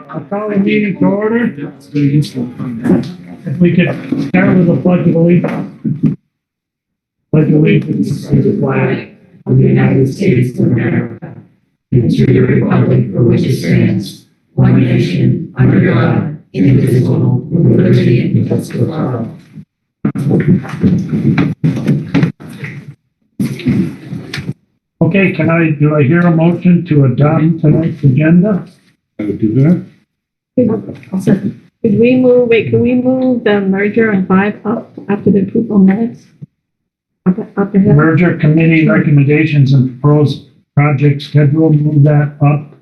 I'll call the meeting to order. If we could start with the pledge of allegiance. Pledge allegiance to the flag of the United States of America and to the republic for which it stands, one nation, under God, indivisible, with liberty and justice for all. Okay, do I hear a motion to adopt tonight's agenda? I would do that. Could we move the merger on 5 up after the approval minutes? Up ahead? Merger committee recommendations and proposed project schedule, move that up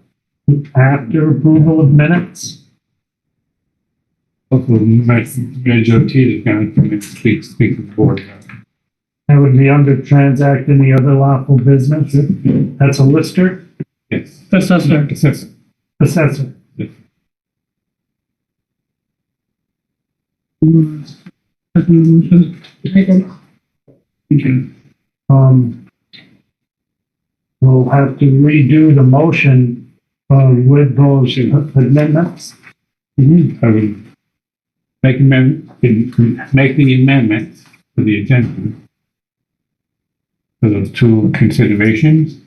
after approval of minutes. Also, Major T is going to come in to speak to the board. That would be under transact any other lawful business. That's a lister. Yes. Assessor. Assessor. Assessor. Yes. We'll have to redo the motion with those amendments. I will make the amendments for the agenda for those two considerations.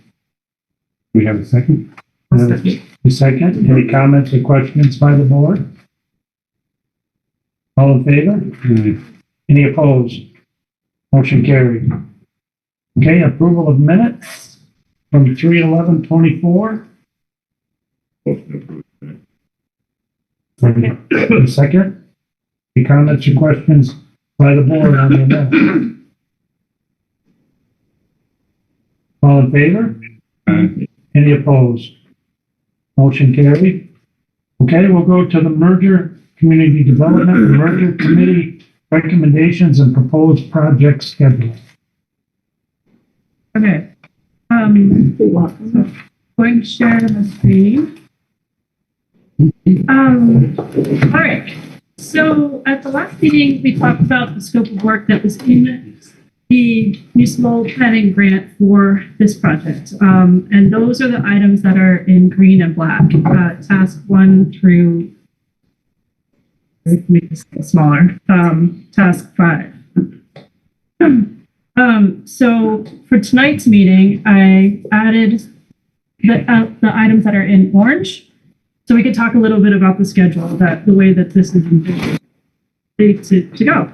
We have a second? A second. Any comments or questions by the board? All in favor? Any opposed? Motion carried. Okay, approval of minutes from 3/11/24. Second. Any comments or questions by the board on the minutes? All in favor? Any opposed? Motion carried. Okay, we'll go to the merger community development and merger committee recommendations and proposed project schedule. Okay. Going to share the screen. All right. So at the last meeting, we talked about the scope of work that was in the municipal planning grant for this project. And those are the items that are in green and black, task 1 through, make this a little smaller, task 5. So for tonight's meeting, I added the items that are in orange. So we could talk a little bit about the schedule, the way that this is envisioned to go.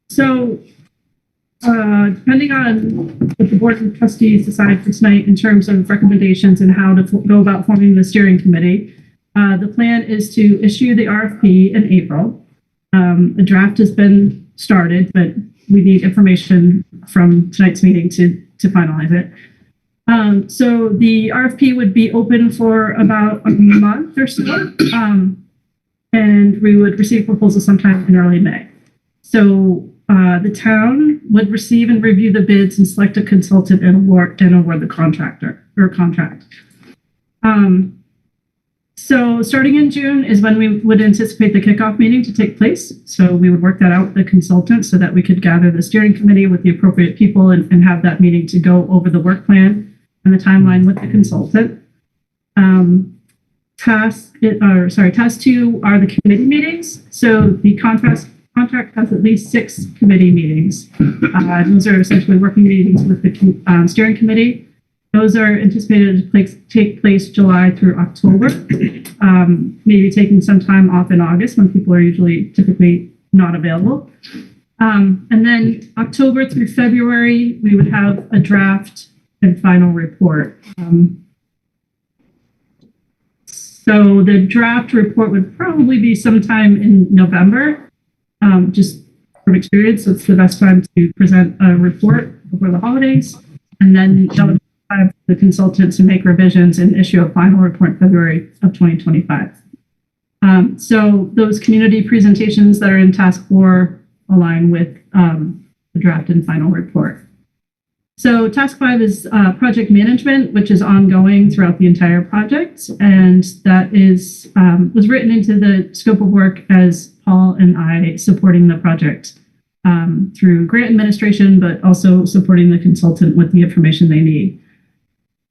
So depending on what the board of trustees decide for tonight in terms of recommendations and how to go about forming the steering committee, the plan is to issue the RFP in April. The draft has been started, but we need information from tonight's meeting to finalize it. So the RFP would be open for about a month or so, and we would receive proposals sometime in early May. So the town would receive and review the bids and select a consultant and award the contract. So starting in June is when we would anticipate the kickoff meeting to take place. So we would work that out with the consultant so that we could gather the steering committee with the appropriate people and have that meeting to go over the work plan and the timeline with the consultant. Task 2 are the committee meetings. So the contract has at least 6 committee meetings. Those are essentially working meetings with the steering committee. Those are anticipated to take place July through October, maybe taking some time off in August when people are typically not available. And then October through February, we would have a draft and final report. So the draft report would probably be sometime in November, just from experience. So it's the best time to present a report before the holidays. And then that would be time for the consultants to make revisions and issue a final report in February of 2025. So those community presentations that are in task 4 align with the draft and final report. So task 5 is project management, which is ongoing throughout the entire project. And that was written into the scope of work as Paul and I supporting the project through grant administration, but also supporting the consultant with the information they need.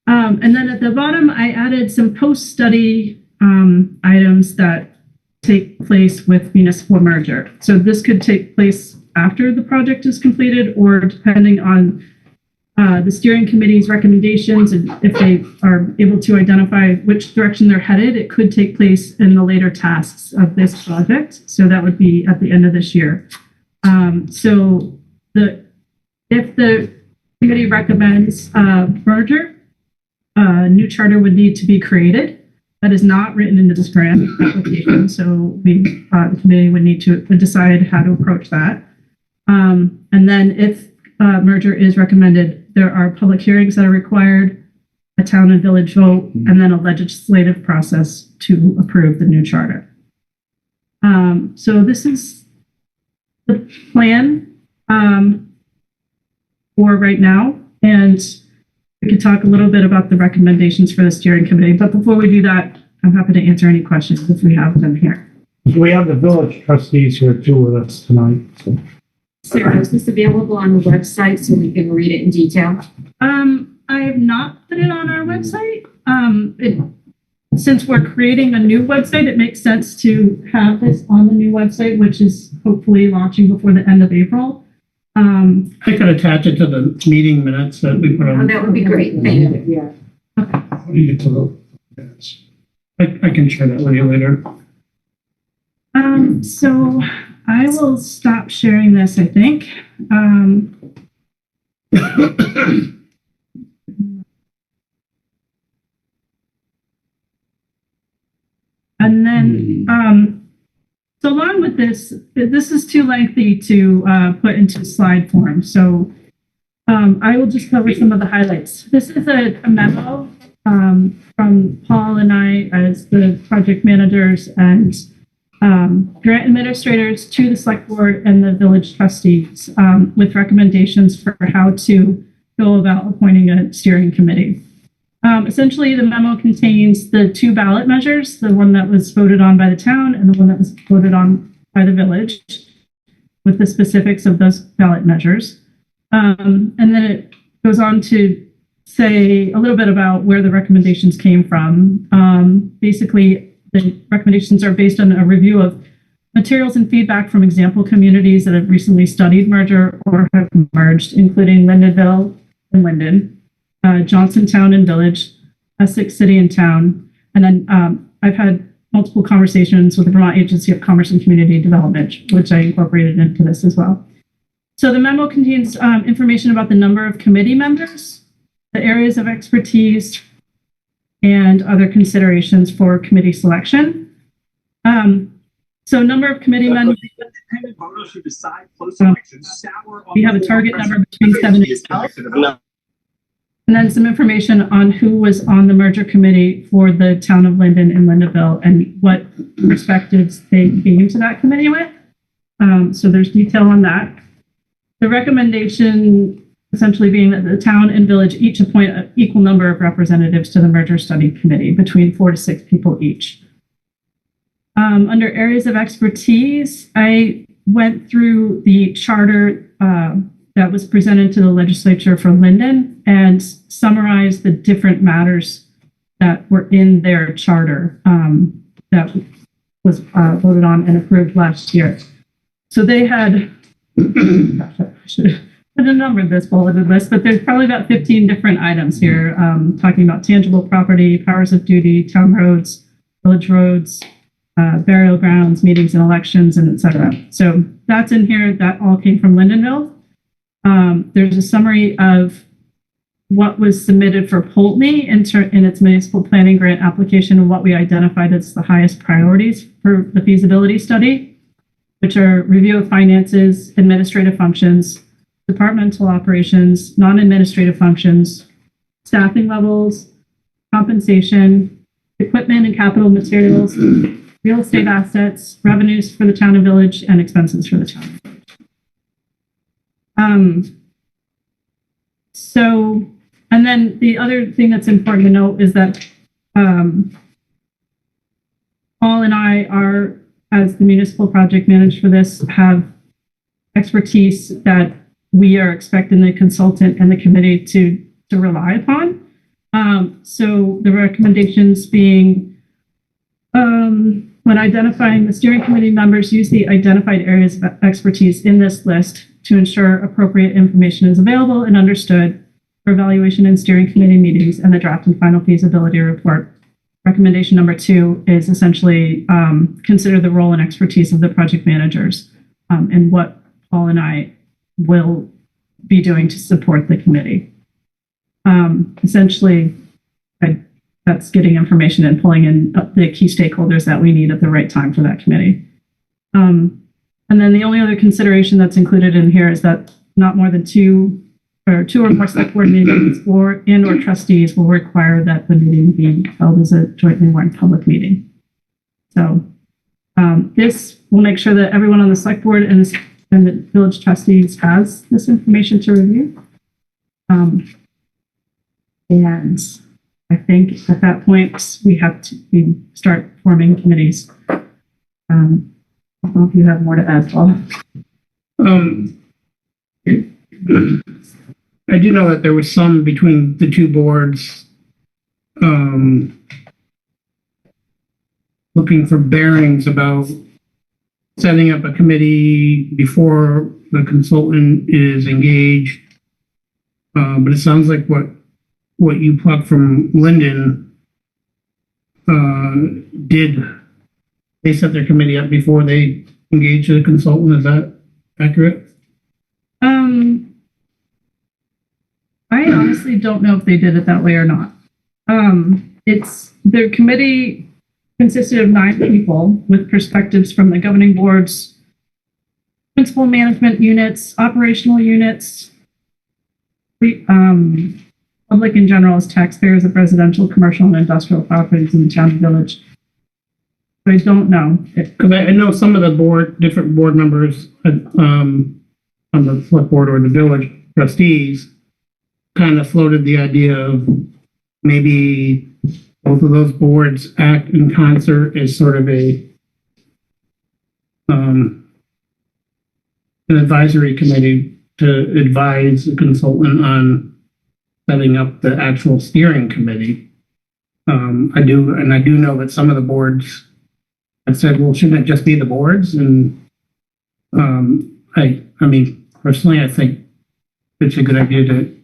And then at the bottom, I added some post-study items that take place with municipal merger. So this could take place after the project is completed, or depending on the steering committee's recommendations, and if they are able to identify which direction they're headed, it could take place in the later tasks of this project. So that would be at the end of this year. If the committee recommends merger, a new charter would need to be created. That is not written into this grant application, so the committee would need to decide how to approach that. And then if merger is recommended, there are public hearings that are required, a town and village vote, and then a legislative process to approve the new charter. So this is the plan for right now, and we could talk a little bit about the recommendations for the steering committee. But before we do that, I'm happy to answer any questions if we have them here. We have the village trustees here too with us tonight. So. Sarah, is this available on the website so we can read it in detail? I have not put it on our website. Since we're creating a new website, it makes sense to have this on the new website, which is hopefully launching before the end of April. I could attach it to the meeting minutes that we put Oh, on. that would be great. Thank you. I can share that with you later. So I will stop sharing this, I think. And then, so along with this is too lengthy to put into slide form. So I will just cover some of the highlights. This is a memo from Paul and I as the project managers and grant administrators to the select board and the village trustees with recommendations for how to go about appointing a steering committee. Essentially, the memo contains the two ballot measures, the one that was voted on by the town and the one that was voted on by the village, with the specifics of those ballot measures. And then it goes on to say a little bit about where the recommendations came from. Basically, the recommendations are based on a review of materials and feedback from example communities that have recently studied merger or have merged, including Lindenville and Linden, Johnsontown and Village, Essex City and Town. And then I've had multiple conversations with the Vermont Agency of Commerce and Community Development, which I incorporated into this as well. So the memo contains information about the number of committee members, the areas of expertise, and other considerations for committee selection. So number of committee members, we have a target number between 7 and 12. And then some information on who was on the merger committee for the town of Linden and Lindenville and what perspectives they came to that committee with. So there's detail on that. The recommendation essentially being that the town and village each appoint an equal number of representatives to the merger study committee, between 4 to 6 people each. Under areas of expertise, I went through the charter that was presented to the legislature for Linden and summarized the different matters that were in their charter that was voted on and approved last year. So they had, gosh, I should have numbered this bulleted list, but there's probably about 15 different items here, talking about tangible property, powers of duty, town roads, village roads, burial grounds, meetings and elections, and et cetera. So that's in here. That all came from Lindenville. There's a summary of what was submitted for Poultney in its municipal planning grant application and what we identified as the highest priorities for the feasibility study, which are review of finances, administrative functions, departmental operations, non-administrative functions, staffing levels, compensation, equipment and capital materials, real estate assets, revenues for the town and village, and expenses for the town. And then the other thing that's important to note is that Paul and I are, as the municipal project manager for this, have expertise that we are expecting the consultant and the committee to rely upon. So the recommendations being when identifying the steering committee members, use the identified areas of expertise in this list to ensure appropriate information is available and understood for evaluation in steering committee meetings and the draft and final feasibility report. Recommendation number 2 is essentially consider the role and expertise of the project managers and what Paul and I will be doing to support the committee. Essentially, that's getting information and pulling in the key stakeholders that we need at the right time for that committee. And then the only other consideration that's included in here is that not more than two or more select board meetings or trustees will require that the meeting be held as a jointly warned public meeting. So this will make sure that everyone on the select board and the village trustees has this information to review. And I think at that point we start forming committees. I don't know if you have more to add, Paul. I do know that there was some between the two boards looking for bearings about setting up a committee before the consultant is engaged. But it sounds like what you plucked from Linden did they set their committee up before they engaged the consultant? Is that accurate? I honestly don't know if they did it that way or not. Their committee consisted of 9 people with perspectives from the governing boards, principal management units, operational units, public in general as taxpayers of residential, commercial, and industrial properties in the town and village. But I don't know. Because I know some of the different board members on the select board or the village trustees kind of floated the idea of maybe both of those boards act in concert as sort of an advisory committee to advise the consultant on setting up the actual steering committee. I do know that some of the boards have said, well, shouldn't it just be the boards? And I mean, personally, I think it's a good idea to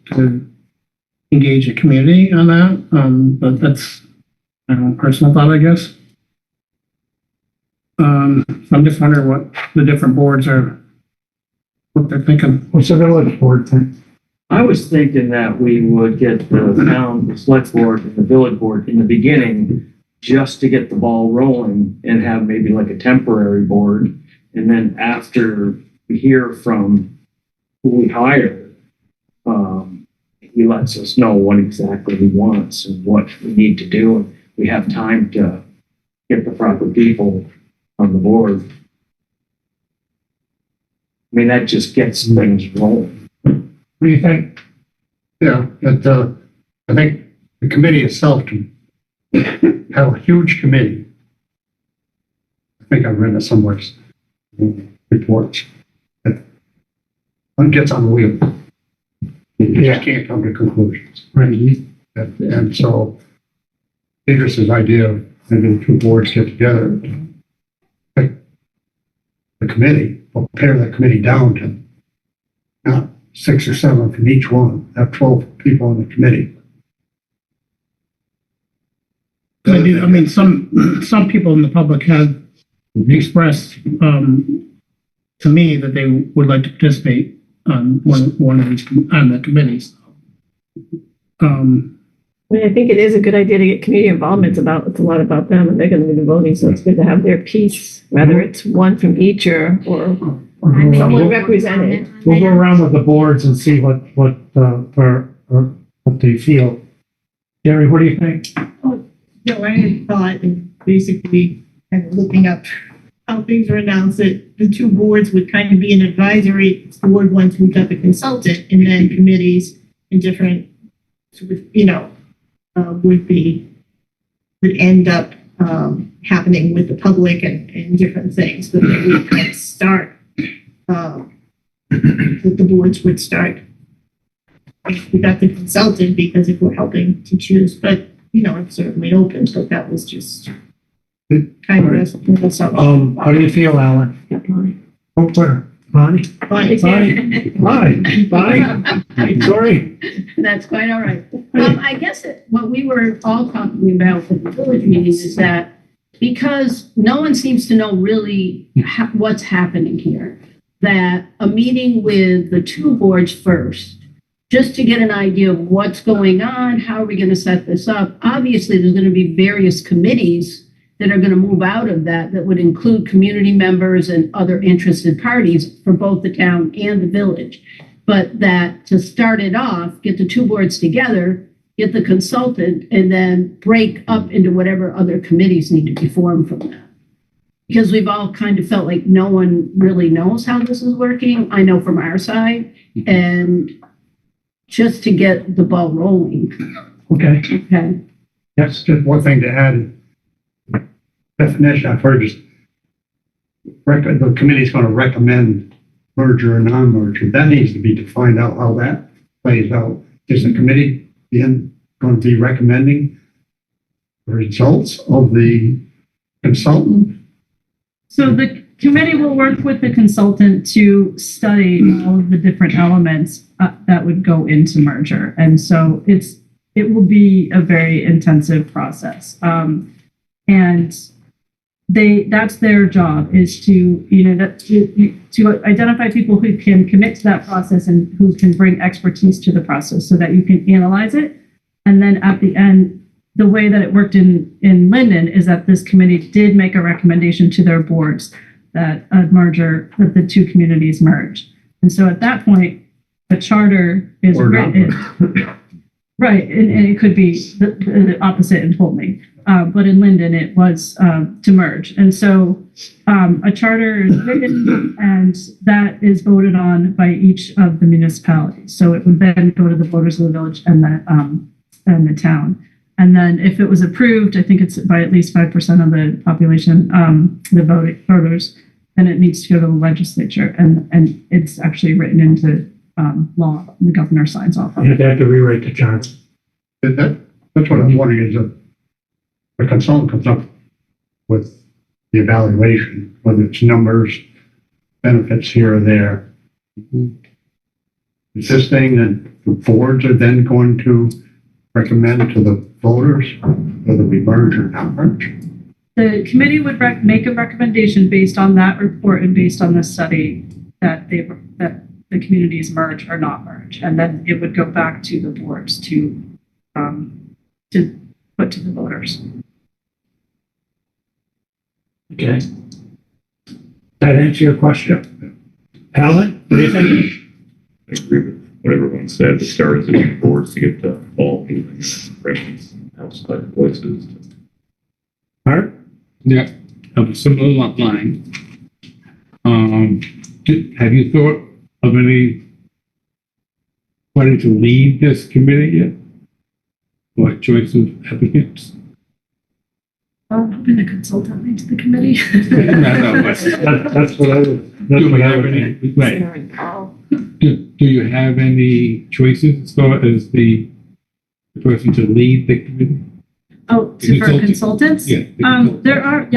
engage a community on that. But that's my own personal thought, I guess. I'm just wondering what the different boards what they're thinking. What's the village board think? I was thinking that we would get the select board and the village board in the beginning just to get the ball rolling and have maybe like a temporary board. And then after we hear from who we hire, he lets us know what exactly he wants and what we need to do. And we have time to get the proper people on the board. I mean, that just gets things rolling. What do you think? Yeah, I think the committee itself can have a huge committee. I think I read it somewhere in reports. That one gets on the wheel. You just can't come to conclusions. Right. And so Idris's idea of having 2 boards get together, pick the committee, or pare that committee down to not 6 or 7 from each one, have 12 people on the committee. I mean, some people in the public have expressed to me that they would like to participate on one of these on the committees. I mean, I think it is a good idea to get community involvement. It's a lot about them, and they're going to be voting, so it's good to have their piece, whether it's one from each or someone represented. We'll go around with the boards and see what they feel. Jerry, what do you think? No, I had thought, and basically kind of looking up how things are announced, that the 2 boards would kind of be an advisory board once we've got the consultant, and then committees and different sort of, would end up happening with the public and different things, but they would kind of start, that the boards would start. We got the consultant because if we're helping to choose, but it's certainly open, but that was just kind of. How do you feel, Alan? Oh, where? Bonnie? Bonnie? Bonnie? Sorry. That's quite all right. I guess what we were all talking about at the village meeting is that because no one seems to know really what's happening here, that a meeting with the two boards first, just to get an idea of what's going on, how are we going to set this up? Obviously, there's going to be various committees that are going to move out of that would include community members and other interested parties for both the town and the village. But that to start it off, get the two boards together, get the consultant, and then break up into whatever other committees need to be formed from that. Because we've all kind of felt like no one really knows how this is working. I know from our side, and just to get the ball rolling. Okay. Okay. That's just one thing to add. Definition, I've heard is the committee's going to recommend merger or non-merger. That needs to be defined out how that plays out. Is the committee then going to be recommending the results of the consultant? So the committee will work with the consultant to study all of the different elements that would go into merger. And so it will be a very intensive process. And that's their job, is to identify people who can commit to that process and who can bring expertise to the process so that you can analyze it. And then at the end, the way that it worked in Linden is that this committee did make a recommendation to their boards that that the two communities merge. And so at that point, the charter is written. Right, and it could be the opposite in Pulteney. But in Linden, it was to merge. And so a charter is written, and that is voted on by each of the municipalities. So it would then go to the voters of the village and the town. And then if it was approved, I think it's by at least 5% of the population, the voters, then it needs to go to the legislature. And it's actually written into law. The governor signs off on it. You'd have to rewrite the charter. That's what I'm wondering, is that the consultant comes up with the evaluation, whether it's numbers, benefits here or there. Is this thing that the boards are then going to recommend to the voters whether we merge or not merge? The committee would make a recommendation based on that report and based on the study that the communities merge or not merge, and then it would go back to the boards to put to the voters. Okay. That answer your question? Alan, what do you think? I agree with what everyone said. The start is the boards to get the ball moving, impressions, outside voices. Art? Yeah, of a similar line. Have you thought of anybody to lead this committee yet? What choice of applicants? I'm hoping the consultant leads the committee. No, but That's what I would. That's do what we I have would any, think. right? Do you have any choices as far as the person to lead the committee? Oh, for consultants? Yeah. There are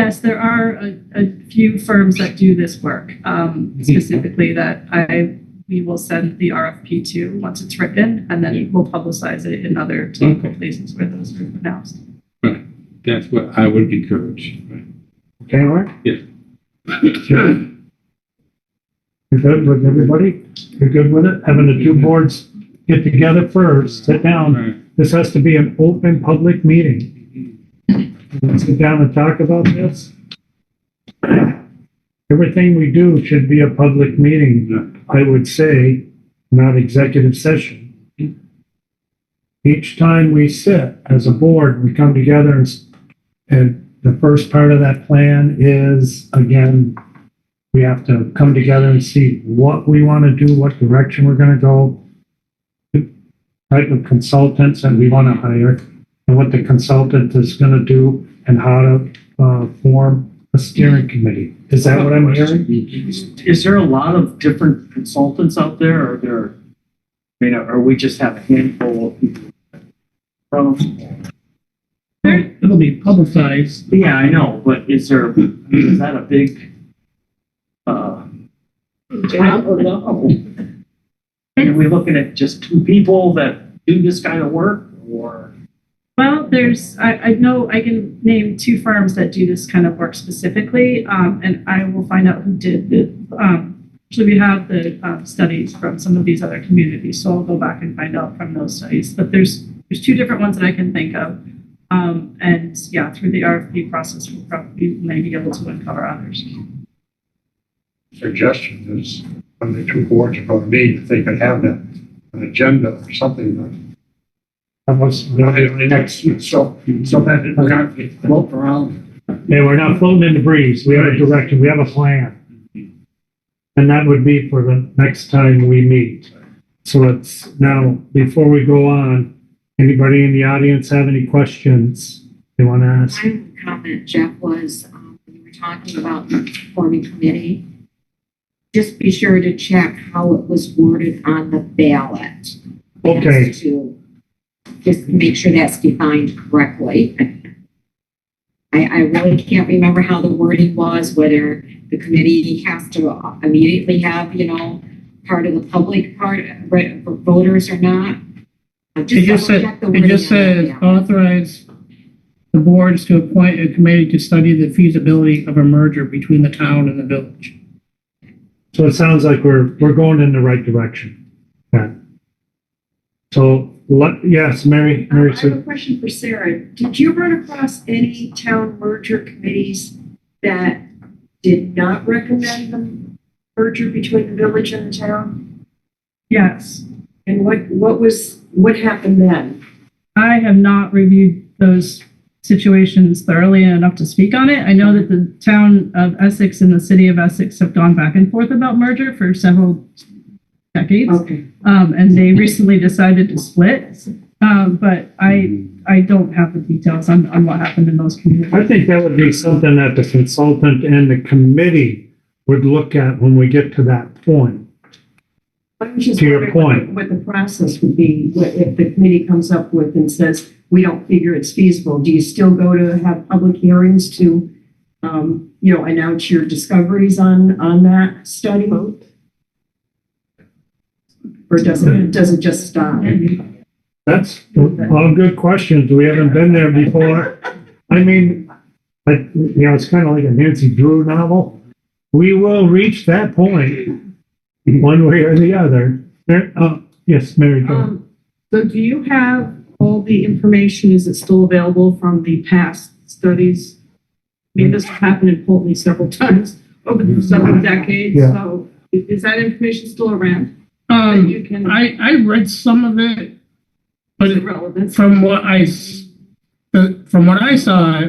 a few firms that do this work, specifically that we will send the RFP to once it's written, and then we'll publicize it in other local places where those are announced. Right. That's what I would encourage. Right. Okay, Art? Yeah. Sure. You're good with everybody? You're good with it? Having the two boards get together first, sit down. Right. This has to be an open public meeting. Let's sit down and talk about this. Everything we do should be a public meeting, I would say, not executive session. Each time we sit as a board, we come together and the first part of that plan is, again, we have to come together and see what we want to do, what direction we're going to go, type of consultants that we want to hire, and what the consultant is going to do, and how to form a steering committee. Is that what I'm hearing? Is there a lot of different consultants out there, or are we just have a handful of people from? There heavily publicized. Yeah, I know, but is that a big, I don't know. Are we looking at just two people that do this kind of work, or? Well, I know I can name two firms that do this kind of work specifically, and I will find out who did the, so we have the studies from some of these other communities, so I'll go back and find out from those studies. But there's two different ones that I can think of. And yeah, through the RFP process, we'll probably may be able to uncover others. Suggestion is when the two boards are going to meet, if they could have an agenda or something. That was next, so that we're not float around. Yeah, we're not floating in the breeze. We have a direction, we have a plan. And that would be for the next time we meet. So it's now, before we go on, anybody in the audience have any questions they want to ask? My comment, Jeff, was when you were talking about forming committee, just be sure to check how it was worded on the ballot. Okay. As to just make sure that's defined correctly. I really can't remember how the wording was, whether the committee has to immediately have, part of the public part for voters or not. It just says authorize the boards to appoint a committee to study the feasibility of a merger between the town and the village. So it sounds like we're going in the right direction. Okay. So, yes, Mary I have Sue. a question for Sarah. Did you run across any town merger committees that did not recommend the merger between the village and the town? Yes, And what happened then? I have not reviewed those situations thoroughly enough to speak on it. I know that the town of Essex and the city of Essex have gone back and forth about merger for several decades. Okay. And they recently decided to split. But I don't have the details on what happened in those communities. I think that would be something that the consultant and the committee would look at when we get to that point. I was just To your wondering point. what the process would be if the committee comes up with and says, we don't figure it's feasible. Do you still go to have public hearings to, announce your discoveries on that study? Or does it just stop? That's all good questions. We haven't been there before. I mean, it's kind of like a Nancy Drew novel. We will reach that point one way or the other. Yes, Mary Jo. So do you have all the information? Is it still available from the past studies? I mean, this has happened in Pulteney several times over the several decades. Yeah. So is that information still around? That you can, I read some of it, but is it relevant? from what I saw,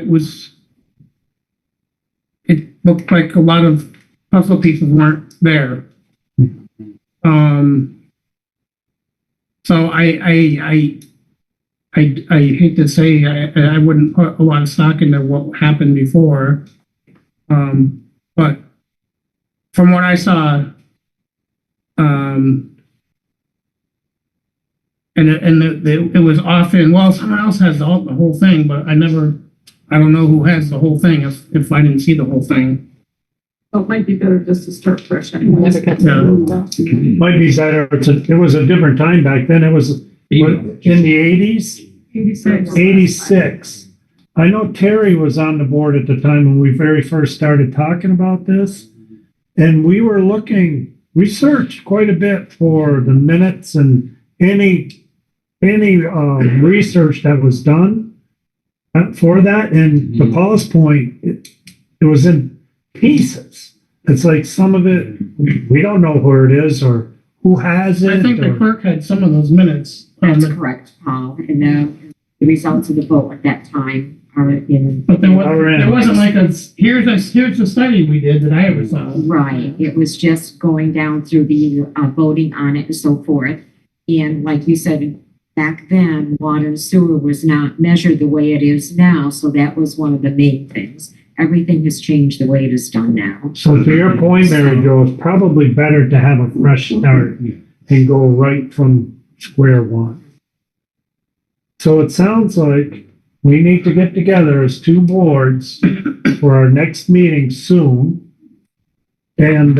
it looked like a lot of puzzle pieces weren't there. So I hate to say I wouldn't put a lot of stock into what happened before, but from what I saw, it was often, well, someone else has the whole thing, but I don't know who has the whole thing if I didn't see the whole thing. Well, it might be better just to start fresh anyway. Might be better. It was a different time back then. It was in the 80s. 86. 86. I know Terry was on the board at the time when we very first started talking about this. And we searched quite a bit for the minutes and any research that was done for that. And to Paul's point, it was in pieces. It's like some of it, we don't know where it is or who has it. I think the clerk had some of those minutes. That's correct, Paul. And the results of the vote at that time are in. But there wasn't like here's the study we did that I ever saw. Right. It was just going down through the voting on it and so forth. And like you said, back then, water and sewer was not measured the way it is now. So that was one of the main things. Everything has changed the way it is done now. So to your point, Mary Jo, it's probably better to have a fresh start and go right from square one. So it sounds like we need to get together as two boards for our next meeting soon and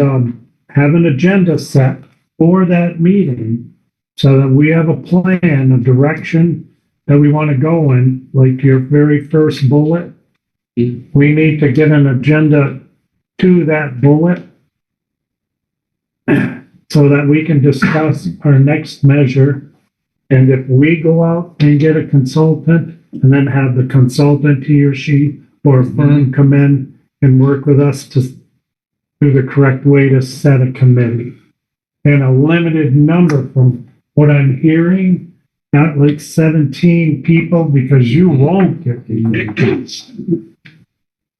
have an agenda set for that meeting so that we have a plan, a direction that we want to go in, like your very first bullet. We need to get an agenda to that bullet so that we can discuss our next measure. And if we go out and get a consultant and then have the consultant, he or she, or a firm come in and work with us to do the correct way to set a committee. And a limited number from what I'm hearing, not like 17 people, because you won't get the meetings.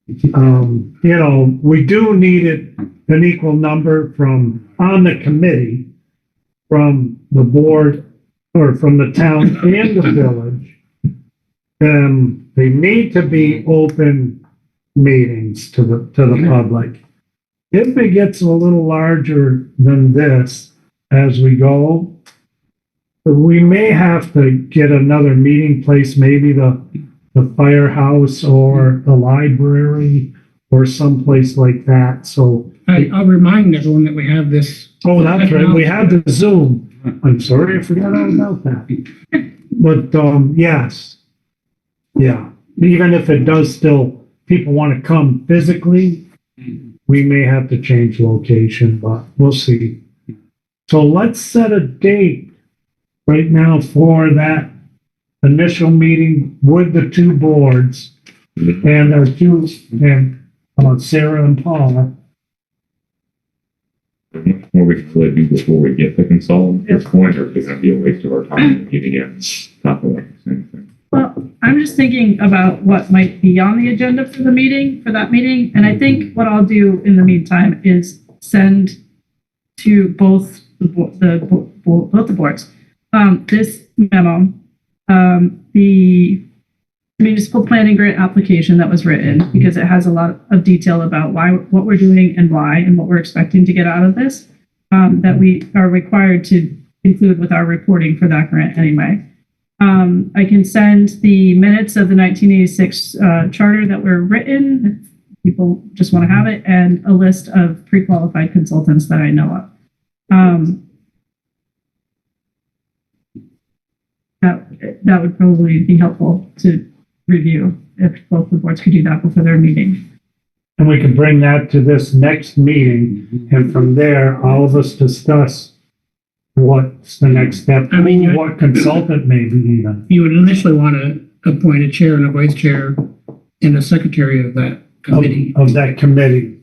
You know, we do need it, an equal number from on the committee, from the board or from the town and the village. They need to be open meetings to the public. If it gets a little larger than this as we go, we may have to get another meeting place, maybe the firehouse or the library or someplace like that. So, I'll remind everyone that we have this. oh, that's right. We have the Zoom. I'm sorry, I forgot all about that. But, yes. Yeah. Even if it does still, people want to come physically, we may have to change location, but we'll see. So let's set a date right now for that initial meeting with the two boards and our two, and Sarah and Paul. What we can really do before we get the consultant at this point, or is it gonna be a waste of our time meeting again, not like the same thing? Well, I'm just thinking about what might be on the agenda for the meeting, for that meeting. And I think what I'll do in the meantime is send to both both the boards, this memo, the municipal planning grant application that was written, because it has a lot of detail about what we're doing and why, and what we're expecting to get out of this, that we are required to include with our reporting for that grant anyway. I can send the minutes of the 1986 charter that were written, if people just want to have it, and a list of pre-qualified consultants that I know of. That would probably be helpful to review if both the boards could do that before their meeting. And we can bring that to this next meeting, and from there, all of us discuss what's the next step. I mean, what consultant maybe even. You would initially want to appoint a chair and a vice chair and a secretary of that committee. Of that committee.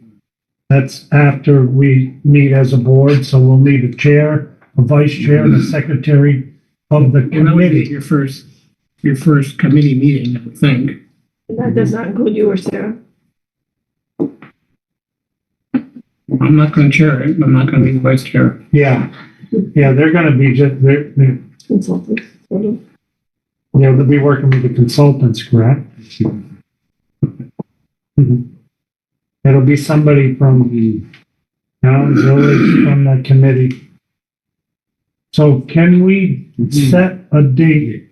That's after we meet as a board, so we'll need a chair, a vice chair, and a secretary of the And that would be committee. your first committee meeting, I would think. That does not include you or Sarah. I'm not going to chair it. I'm not going to be the vice chair. Yeah, yeah, they're gonna be they're, Consultants, sort of. they'll be working with the consultants, correct? Mhm. It'll be somebody from the town, village, from that committee. So can we set a date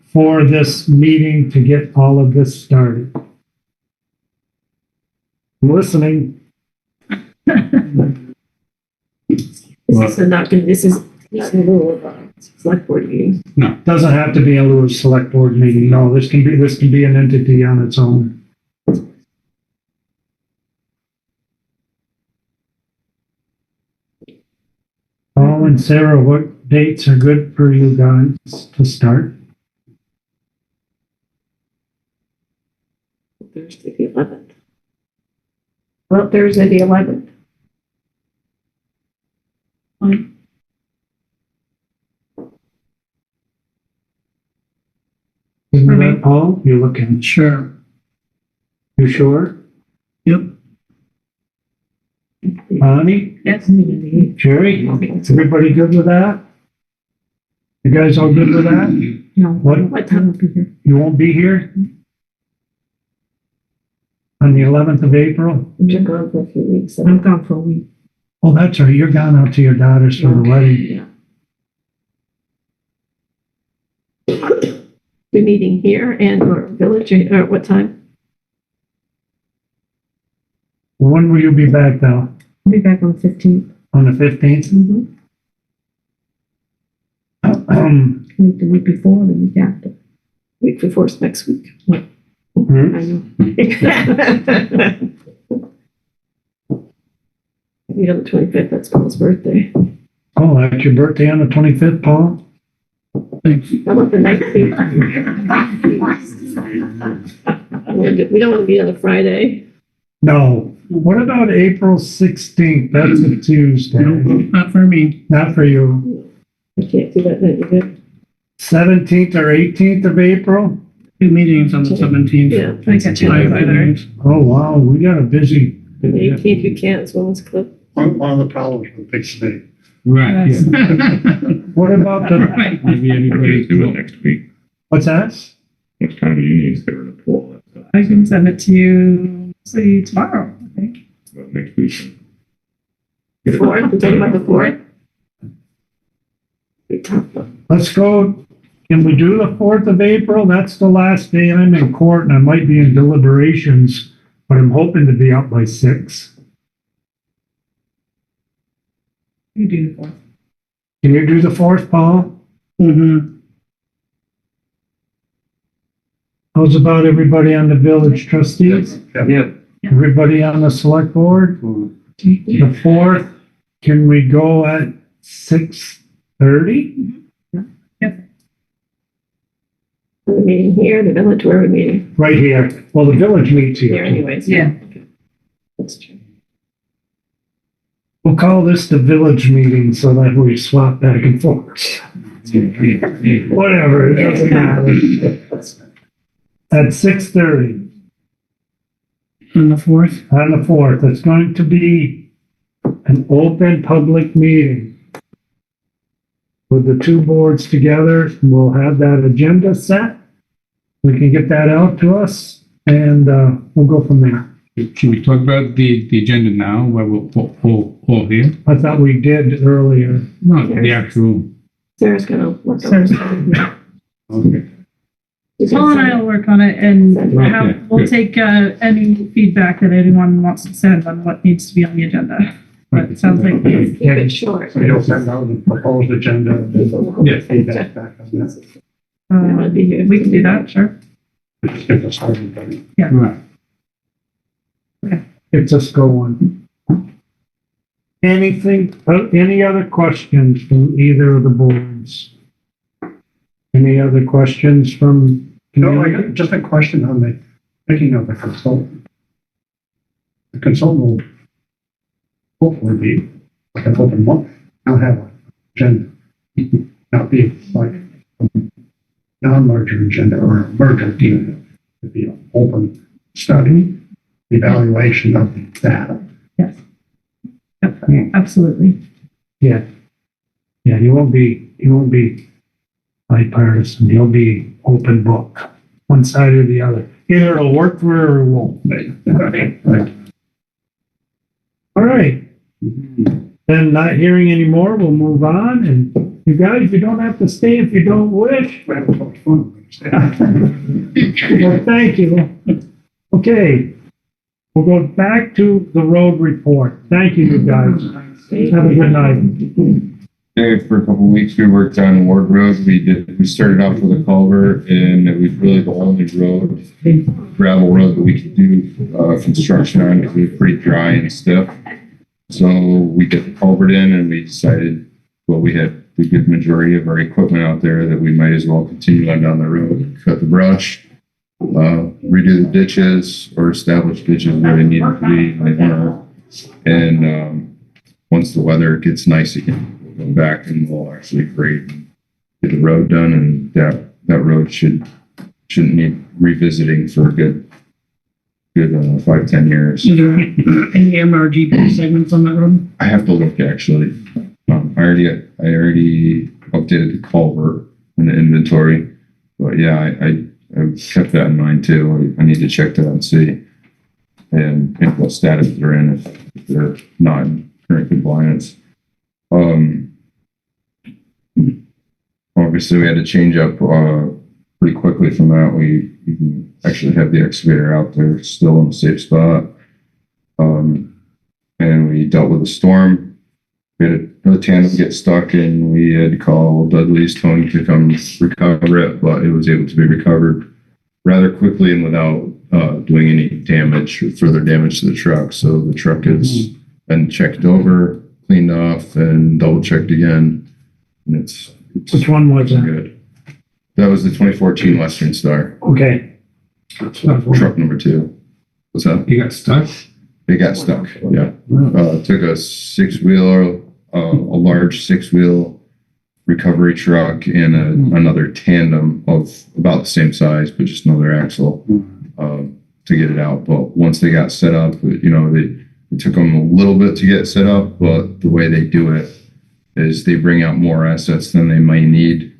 for this meeting to get all of this started? I'm listening. This is not in lieu of a select board meeting. No, doesn't have to be a little select board meeting. No, this can be an entity on its own. Paul and Sarah, what dates are good for you guys to start? Thursday the 11th. Well, Thursday the 11th. Isn't that Paul? You're looking, Sure. you sure? Yep. Bonnie? Yes. Jerry? Everybody good with that? You guys all good with that? No. What? time will be here? You won't be here? On the 11th of April? You're gone for a few weeks. I'm gone for a week. Oh, that's right, you're gone out to your daughter's for the wedding. Yeah. be meeting here and or village or what time? When will you be back now? I'll be back on the 15th. On the 15th? Mm-hmm. Meet the week before, the week after. Week before is next week. I know. Meet on the 25th, that's Paul's birthday. Oh, that's your birthday on the 25th, Paul? How about the 19th? We don't want to meet on a Friday. No. What about April 16th? That's a Tuesday. Not for me. Not for you. I can't do that night, you good? 17th or 18th of April? 2 meetings on the 17th. Yeah. I got you Five either. meetings. Oh, wow, we got a busy. The 18th you can't, it's Women's Club. One of the problems with big city. Right, yeah. What about the, Maybe We're gonna everybody. do it next week. what's that? What time do you need to run a poll? I can send it to you, say tomorrow, I think. About next week. Fourth, we're talking about the 4th? Be tough, but Let's go. Can we do the 4th of April? That's the last day I'm in court and I might be in deliberations, but I'm hoping to be up by 6. You do the 4th. Can you do the 4th, Paul? Mm-hmm. How's about everybody on the village trustees? Yeah, Everybody on the select board? The 4th, can we go at 6:30? we're meeting here, the village, where are we meeting? Right here. Well, the village meets Here here. anyways. Yeah. That's true. We'll call this the village meeting so that we swap back and forth. Whatever, it doesn't matter. At 6:30 On the 4th. on the 4th, it's going to be an open public meeting. With the two boards together, we'll have that agenda set. We can get that out to us and we'll go from there. Should we talk about the agenda now, where we'll all here? I thought we did earlier. No, the actual. Sarah's gonna work on Sarah's it. Okay. Paul and I will work on it and Okay, we'll good. take any feedback that anyone wants to send on what needs to be on the agenda. But it sounds like Keep it short. So you'll send out the proposed agenda. Yes. Feedback back on that. I wanna be here. we can do that, sure. Just get us started. Then. Right. It's just going. Anything, any other questions from either of the boards? Any other questions from? No, I got just a question on the, thinking of the consultant. The consultant will hopefully be like an open book. I'll have an agenda. Not be like a non-merger agenda or a merger agenda. It'd be an open study, evaluation of the data. Yes. Yep, absolutely. Yeah, you won't be bipartisan, you'll be open book, one side or the other. Either it'll work for her or it won't. Right. All right. Then not hearing any more, we'll move on, and you guys, you don't have to stay if you don't wish. Well, thank you. Okay, we'll go back to the road report. Thank you, you guys. Have a good night. There for a couple of weeks, we worked on Ward Road. We started off with a culvert, and it was really the only road, gravel road that we could do construction on because it was pretty dry and stiff. So we get the culvert in, and we decided, well, we had the good majority of our equipment out there that we might as well continue on down the road, cut the brush, redo the ditches or establish ditches where they need to be. And once the weather gets nice again, we'll go back and we'll actually grade and get the road done, and that road shouldn't need revisiting for a good 5-10 years. Is there any MRGP segments on that road? I have to look actually. I already updated the culvert in the inventory, but yeah, I kept that in mind too. I need to check that and see and what status they're in if they're not in current compliance. Obviously we had to change up, for pretty quickly from that. We can actually have the excavator out there still in a safe spot. And we dealt with a storm. We had another tandem get stuck and we had to call Dudley's Tony to come recover it, but it was able to be recovered rather quickly and without doing any damage or further damage to the truck. So the truck has been checked over, cleaned off, and double checked again. And it's Which one was that? good. That was the 2014 Western Star, Okay. That's what I was truck number 2. What's that? You got stuck? It got stuck, yeah. Took a 6-wheeler, a large 6-wheel recovery truck and another tandem of about the same size, but just another axle, to get it out. But once they got set up, you know, it took them a little bit to get set up, but the way they do it is they bring out more assets than they might need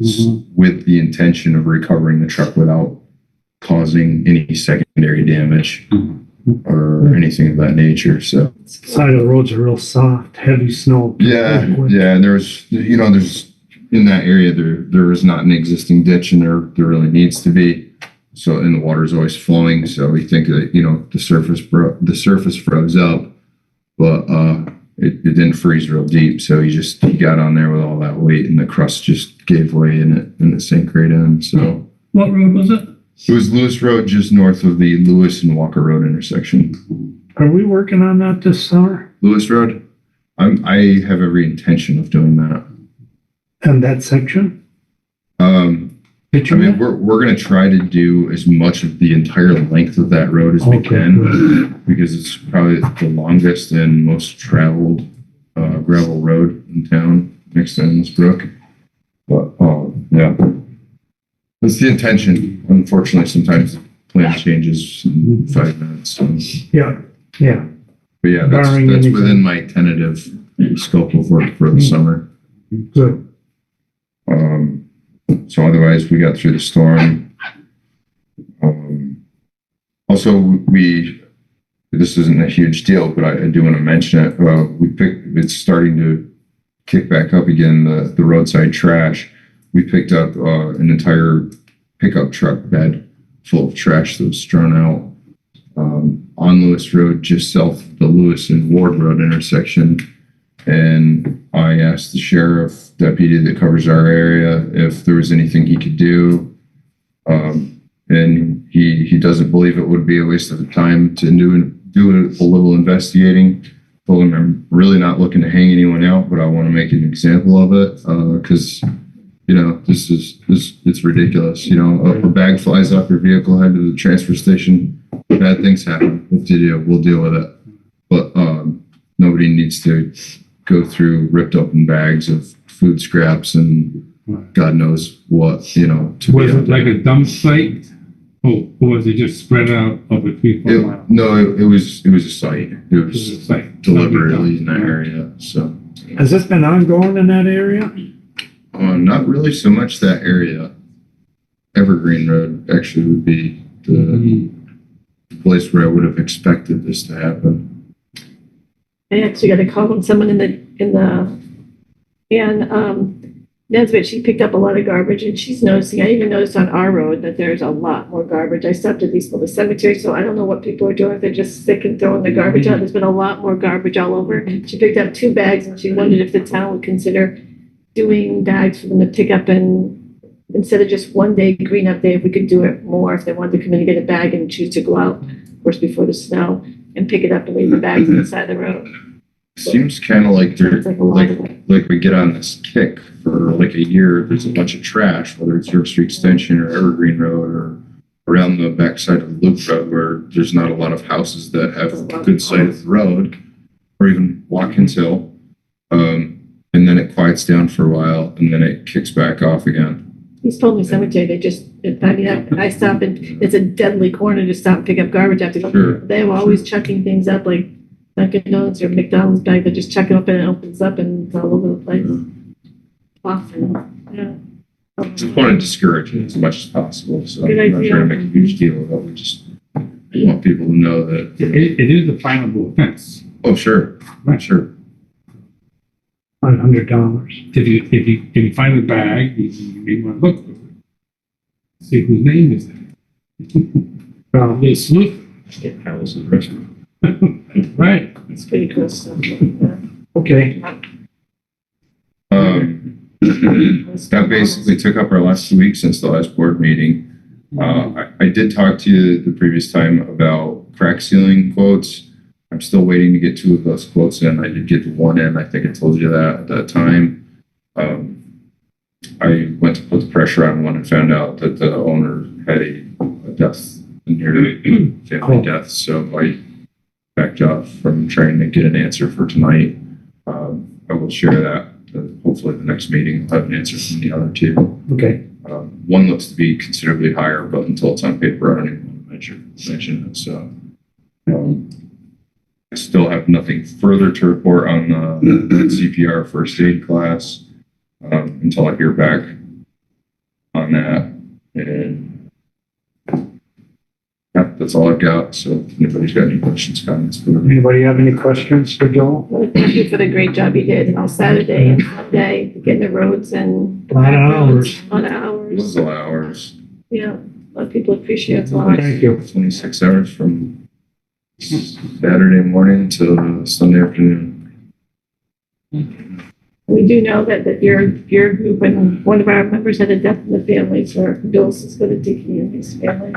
with the intention of recovering the truck without causing any secondary damage or anything of that nature. So Side of the roads are real soft, heavy snow. yeah, and there's in that area there is not an existing ditch, and there really needs to be. So and the water is always flowing. So we think that the surface froze up, but it didn't freeze real deep. So he got on there with all that weight, and the crust just gave way and it sank right in. So What road was it? it was Lewis Road, just north of the Lewis and Walker Road intersection. Are we working on that this summer? Lewis Road. I have every intention of doing that. And that section? I mean, we're going to try to do as much of the entire length of that road as we Okay. can, because it's probably the longest and most traveled gravel road in town next to Endless Brook. But yeah, that's the intention. Unfortunately, sometimes the plan changes in 5 minutes. So. Yeah, yeah. But yeah, Barring that's anything. within my tentative scope of work for the summer. Good. So otherwise, we got through the storm. Also, this isn't a huge deal, but I do want to mention it. It's starting to kick back up again, the roadside trash. We picked up an entire pickup truck bed full of trash that was thrown out on Lewis Road, just south of the Lewis and Ward Road intersection. And I asked the sheriff deputy that covers our area if there was anything he could do. And he doesn't believe it would be a waste of time to do a little investigating. Told him I'm really not looking to hang anyone out, but I want to make an example of it because it's ridiculous. A bag flies off your vehicle, head to the transfer station. Bad things happen. We'll deal with it. But nobody needs to go through ripped open bags of food scraps and God knows what, Was it like a dump site? Or was it just spread out over 3-4 miles? No, it was a site. It was It was a site. deliberately in that area. So Has this been ongoing in that area? not really so much that area. Evergreen Road actually would be the place where I would have expected this to happen. I actually got a call from someone Nesbit, she picked up a lot of garbage and she's noticing, I even noticed on our road that there's a lot more garbage. I stopped at these little cemeteries, so I don't know what people are doing. If they're just sick and throwing the garbage out. There's been a lot more garbage all over. She picked up 2 bags and she wondered if the town would consider doing bags for them to pick up, and instead of just one day green up day, if we could do it more, if they wanted to come in and get a bag and choose to go out, of course, before the snow and pick it up and leave the bags on the side of the road. Seems kind of like they're It's like a lot of it. like we get on this kick for like a year. There's a bunch of trash, whether it's York Street Extension or Evergreen Road or around the backside of Loop Road, where there's not a lot of houses that have a good sight of the road, or even Watkins Hill. And then it quiets down for a while, and then it kicks back off again. He's told me cemetery, they just, I stop and it's a deadly corner to stop and pick up garbage. I have to go. Sure. They're always chucking things up like Dunkin' Donuts or McDonald's bag. They just chuck it up and it opens up and it's all over the place. Often, yeah. Just want to discourage it as much as possible. So Good I'm not idea. trying to make a huge deal of it. We just want people to know that. It is a finable offense. Oh, sure, sure. $500. If you find the bag, you may want to look for it. See whose name is that? Probably Sleuth. Alice's restaurant. Right. It's pretty cool stuff. Okay. That basically took up our last 2 weeks since the last board meeting. I did talk to you the previous time about crack sealing quotes. I'm still waiting to get 2 of those quotes in. I did get the one in. I think I told you that at that time. I went to put the pressure on one and found out that the owner had a death, a near family death. So I backed off from trying to get an answer for tonight. I will share that. Hopefully the next meeting I'll have an answer from the other 2. Okay. One looks to be considerably higher, but until it's on paper, I don't even want to mention it. So I still have nothing further to report on the CPR first aid class until I hear back on that. And yeah, that's all I've got. So if anybody's got any questions, comments, whatever. Anybody have any questions for Joel? Well, thank you for the great job you did on Saturday and Sunday, getting the roads and. A lot of hours. A lot of It hours. was a lot of hours. Yeah, a lot of people appreciate it a lot. Thank you. 26 hours from Saturday morning to Sunday afternoon. We do know that your group and one of our members had a death in the family, so our condolences go to Dickie and his family.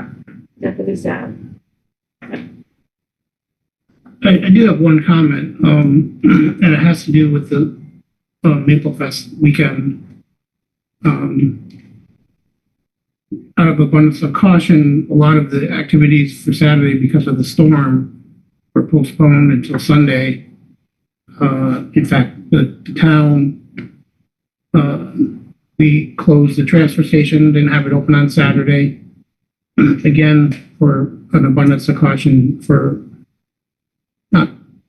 Death of his dad. I do have one comment, and it has to do with the Maple Fest weekend. Out of abundance of caution, a lot of the activities for Saturday because of the storm were postponed until Sunday. In fact, the town, we closed the transfer station, didn't have it open on Saturday. Again, for an abundance of caution for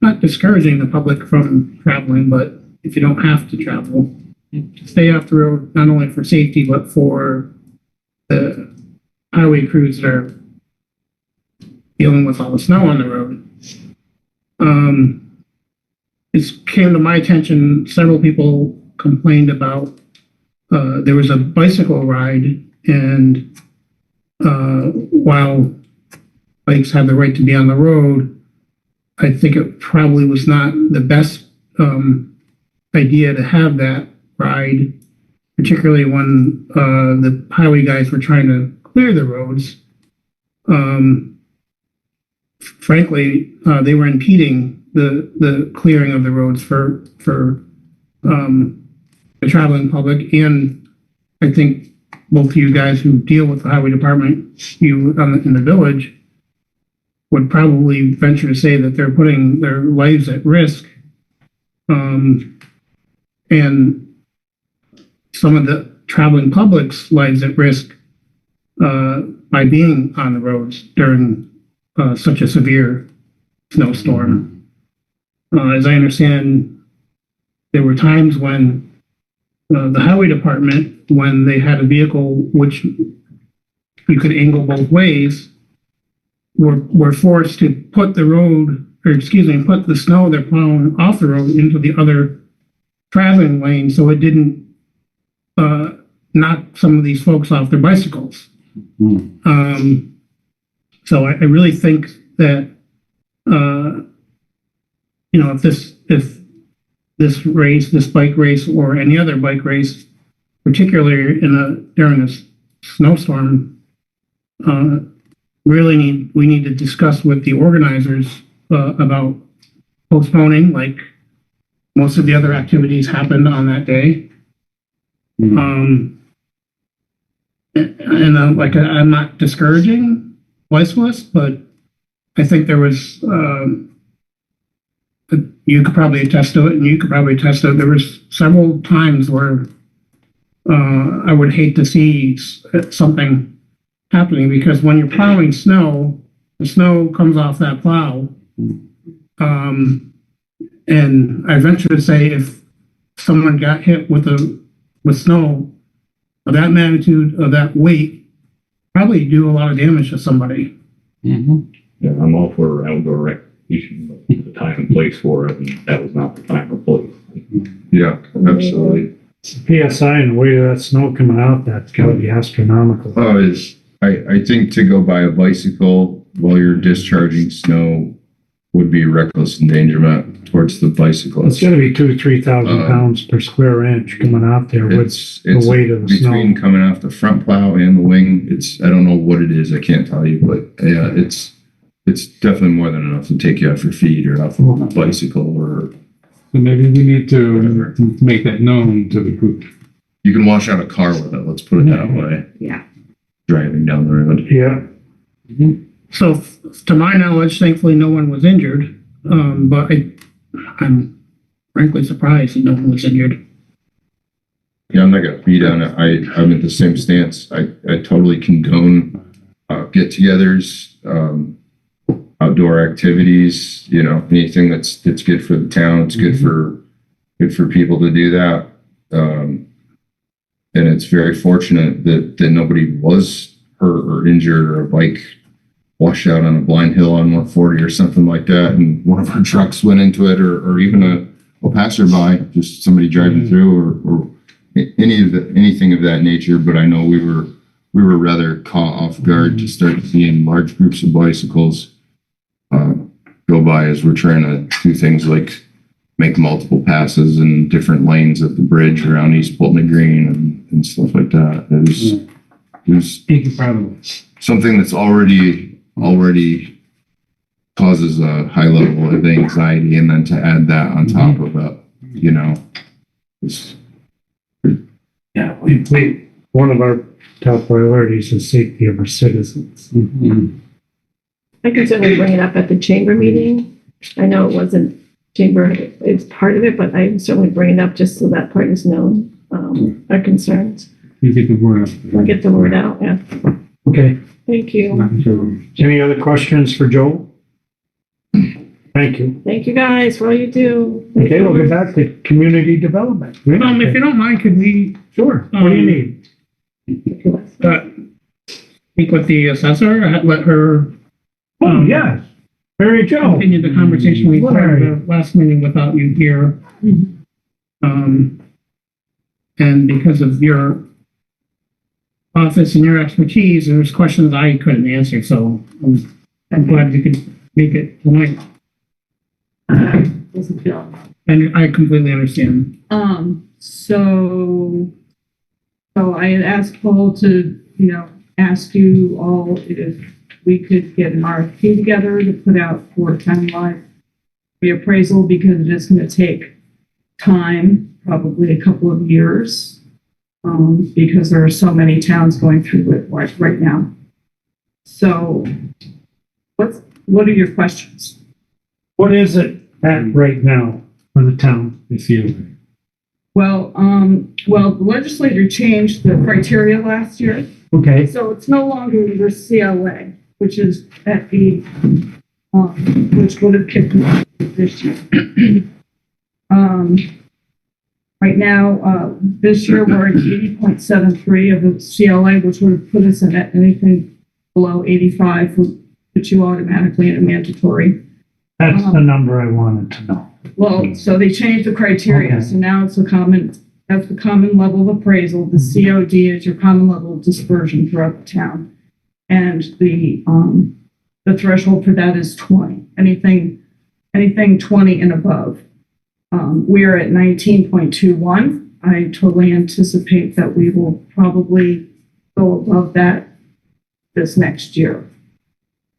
not discouraging the public from traveling, but if you don't have to travel, stay off the road, not only for safety, but for the highway crews that are dealing with all the snow on the road. It came to my attention, several people complained about, there was a bicycle ride, and while bikes have the right to be on the road, I think it probably was not the best idea to have that ride, particularly when the highway guys were trying to clear the roads. Frankly, they were impeding the clearing of the roads for the traveling public, and I think both of you guys who deal with the highway department, you in the village, would probably venture to say that they're putting their lives at risk. And some of the traveling public's lives at risk by being on the roads during such a severe snowstorm. As I understand, there were times when the highway department, when they had a vehicle which you could angle both ways, were forced to put the road, or excuse me, put the snow they're plowing off the road into the other traveling lane so it didn't knock some of these folks off their bicycles. So I really think that, if this race, this bike race, or any other bike race, particularly during this snowstorm, we need to discuss with the organizers about postponing, like most of the other activities happened on that day. I'm not discouraging bicyclists, but I think there was, you could probably attest to it, and you could probably attest to it. There was several times where I would hate to see something happening, because when you're plowing snow, the snow comes off that plow. And I venture to say if someone got hit with snow of that magnitude, of that weight, probably do a lot of damage to somebody. Yeah, I'm all for outdoor recreation, but the time and place for it, and that was not the time or place. Yeah, absolutely. PSI and the weight of that snow coming out, that's gotta be astronomical. Oh, I think to go by a bicycle while you're discharging snow would be reckless endangerment towards the It's bicyclist. gotta be 2,000 to 3,000 pounds per square inch coming out there with It's the weight of the snow. between coming off the front plow and the wing. I don't know what it is. I can't tell you, but yeah, it's definitely more than enough to take you off your feet or off a bicycle, or So maybe we need to make that known to the group. you can wash out a car with it. Let's put it that way. Yeah. Driving down the road. Yeah, So to my knowledge, thankfully, no one was injured. But I'm frankly surprised that no one was injured. Yeah, I'm not gonna beat on it. I'm at the same stance. I totally condone get-togethers, outdoor activities. You know, anything that's good for the town. It's good for people to do that. And it's very fortunate that nobody was hurt or injured, or a bike washed out on a blind hill on 140 or something like that, and one of our trucks went into it, or even a passerby, just somebody driving through, or anything of that nature. But I know we were rather caught off guard to start seeing large groups of bicycles go by as we're trying to do things like make multiple passes in different lanes of the bridge around East Pulteney Green and stuff like that. It was Incredible. something that's already causes a high level of anxiety, and then to add that on top of it, you know, it's, yeah, one of our top priorities is safety of our citizens. I can certainly bring it up at the chamber meeting. I know it wasn't chamber, it's part of it, but I can certainly bring it up just so that part is known, our concerns. You get the word out. We'll get the word out, yeah. Okay, Thank you. any other questions for Joel? Thank you. Thank you guys for all you do. Okay, we'll get back to community development. If you don't mind, could we Sure, what do you need? speak with the assessor, let her Oh, yes, Mary Jo. continue the conversation we had at the last meeting without you here? And because of your office and your expertise, there's questions I couldn't answer, so I'm glad you could make it tonight. And I completely understand. So I had asked Paul to, ask you all if we could get an RFP together to put out for townwide reappraisal, because it is going to take time, probably a couple of years, because there are so many towns going through it right now. So what are your questions? What is it at right now for the town? The COA. Well, the legislature changed the criteria last year. Okay, So it's no longer your CLA, which is at the, which would have kicked off this year. Right now, this year, we're at 80.73 of the CLA, which would have put us in at anything below 85 would put you automatically in a mandatory. that's the number I wanted to know. Well, so they changed the criteria, Okay. so now it's that's the common level of appraisal. The COD is your common level of dispersion throughout the town. And the threshold for that is 20, anything 20 and above. We are at 19.21. I totally anticipate that we will probably go above that this next year.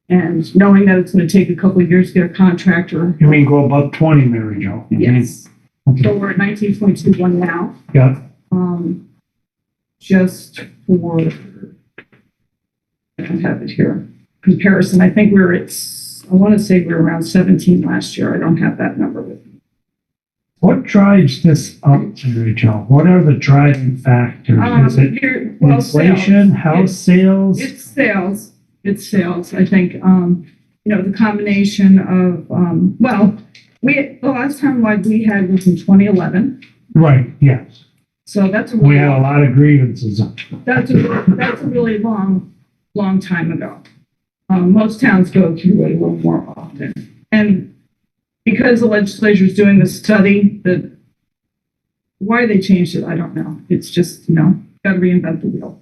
And knowing that it's going to take a couple of years to get a contractor. You mean go above 20, Mary Jo? Yes. So we're at 19.21 now. Yeah, Just for, I don't have it here, comparison, I think I want to say we were around 17 last year. I don't have that number with me. what drives this up, Mary Jo? What are the driving factors? Is it inflation, house sales? It's sales. It's sales. I think, the combination of, the last time we had was in 2011. Right, yes. So that's We had a lot of grievances. That's a really long time ago. Most towns go through it a little more often. And because the legislature is doing the study, the why they changed it, I don't know. It's just, got to reinvent the wheel.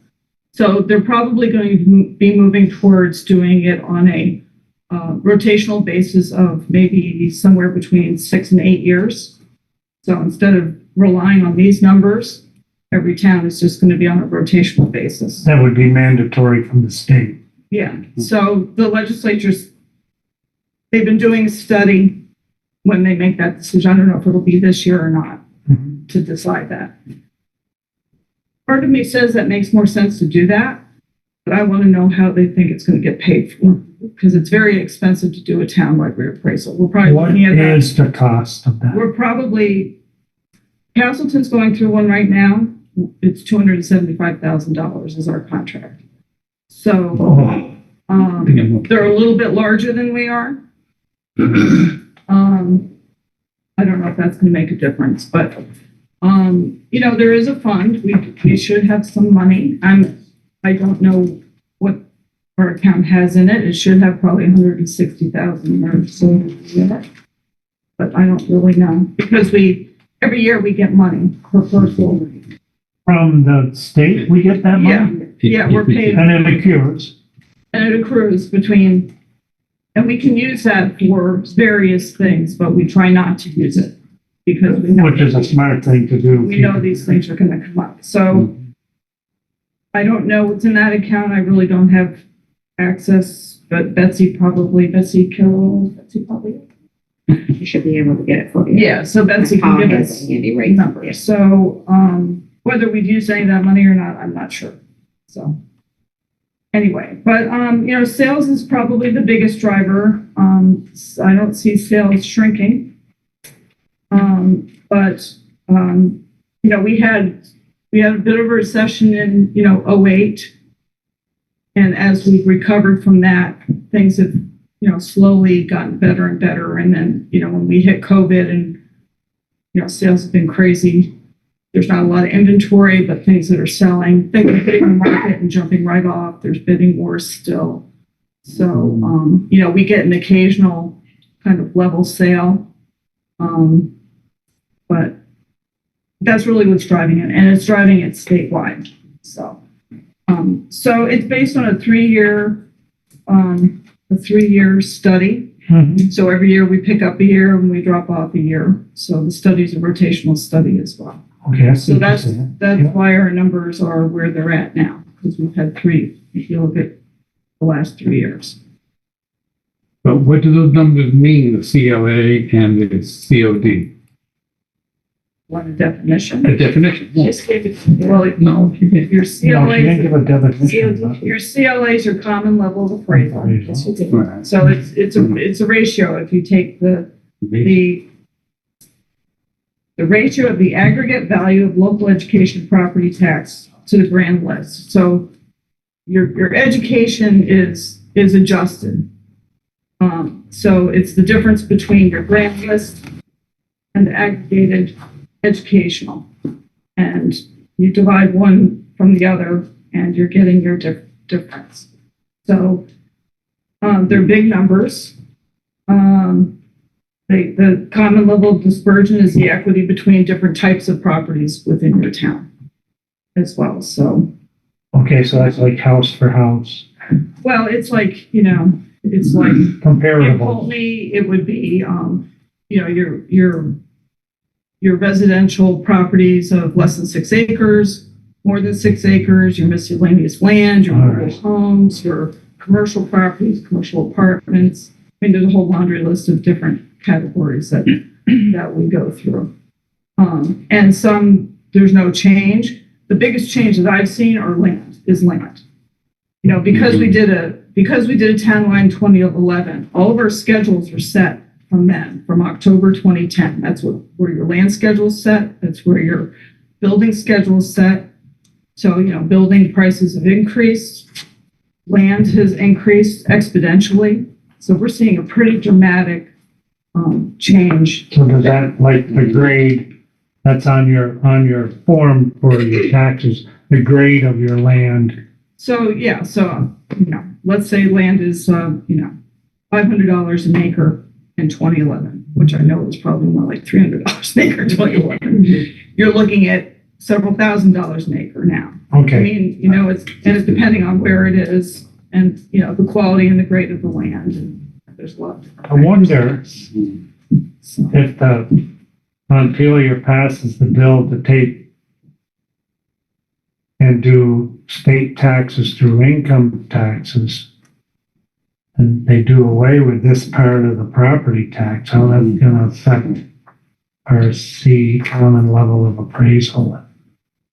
So they're probably going to be moving towards doing it on a rotational basis of maybe somewhere between 6 and 8 years. So instead of relying on these numbers, every town is just going to be on a rotational basis. That would be mandatory from the state. Yeah, so the legislatures, they've been doing a study when they make that decision. I don't know if it'll be this year or not to decide that. Part of me says that makes more sense to do that, but I want to know how they think it's going to get paid for, because it's very expensive to do a townwide reappraisal. We're probably What looking at that. is the cost of that? We're probably, Castleton's going through one right now. It's $275,000 is our contract. So, they're a little bit larger than we are. I don't know if that's going to make a difference, but, there is a fund. We should have some money. I don't know what our account has in it. It should have probably 160,000 or so in it. But I don't really know, because every year we get money per person. From the state, we get that money? Yeah, we're paid. And it accrues. And it accrues and we can use that for various things, but we try not to use it because we know. Which is a smart thing to do. We know these things are gonna come up. So I don't know what's in that account. I really don't have access, but Betsy probably. You should be able to get it for you. Yeah, so Betsy can give us handy right numbers. So, whether we'd use any of that money or not, I'm not sure. So, anyway, but, sales is probably the biggest driver. I don't see sales shrinking. But, we had a bit of a recession in, 08. And as we've recovered from that, things have, slowly gotten better and better. And then, when we hit COVID and, sales have been crazy. There's not a lot of inventory, but things that are selling, things are hitting the market and jumping right off. There's bidding wars still. So, we get an occasional kind of level sale. But that's really what's driving it. And it's driving it statewide. So, so it's based on a 3-year study. So every year we pick up a year and we drop off a year. So the study's a rotational study as well. Okay. So that's why our numbers are where they're at now, because we've had 3, if you look at the last 3 years. But what do those numbers mean, the CLA and the COD? Want a definition? The definition? Just give it, well, no, your No, she didn't give a definition. your CLAs are common level of appraisal. Right. So it's a ratio. If you take the ratio of the aggregate value of local education property tax to the grand list. So your education is adjusted. So it's the difference between your grand list and the aggregated educational. And you divide one from the other and you're getting your difference. So they're big numbers. The common level of dispersion is the equity between different types of properties within your town as well. So, Okay, so that's like house for house. well, it's like, it's like in Comparable. Pulteney, it would be, your residential properties of less than 6 acres, more than 6 acres, your miscellaneous land, your mobile homes, your commercial properties, commercial apartments. I mean, there's a whole laundry list of different categories that we go through. And some, there's no change. The biggest change that I've seen is land. Because we did a townwide in 2011, all of our schedules are set from then, from October 2010. That's where your land schedule is set. That's where your building schedule is set. So, building prices have increased. Land has increased exponentially. So we're seeing a pretty dramatic change. So does that, like the grade that's on your form for your taxes, the grade of your land? So, yeah, let's say land is, $500 an acre in 2011. which I know is probably more like $300 an acre, tell you what. You're looking at several $1,000s an acre now. I Okay, mean, it's depending on where it is and, the quality and the grade of the land. And there's a lot. I wonder So, if the Montpelier passes the bill to take and do state taxes through income taxes, and they do away with this part of the property tax, how that's gonna affect our common level of appraisal.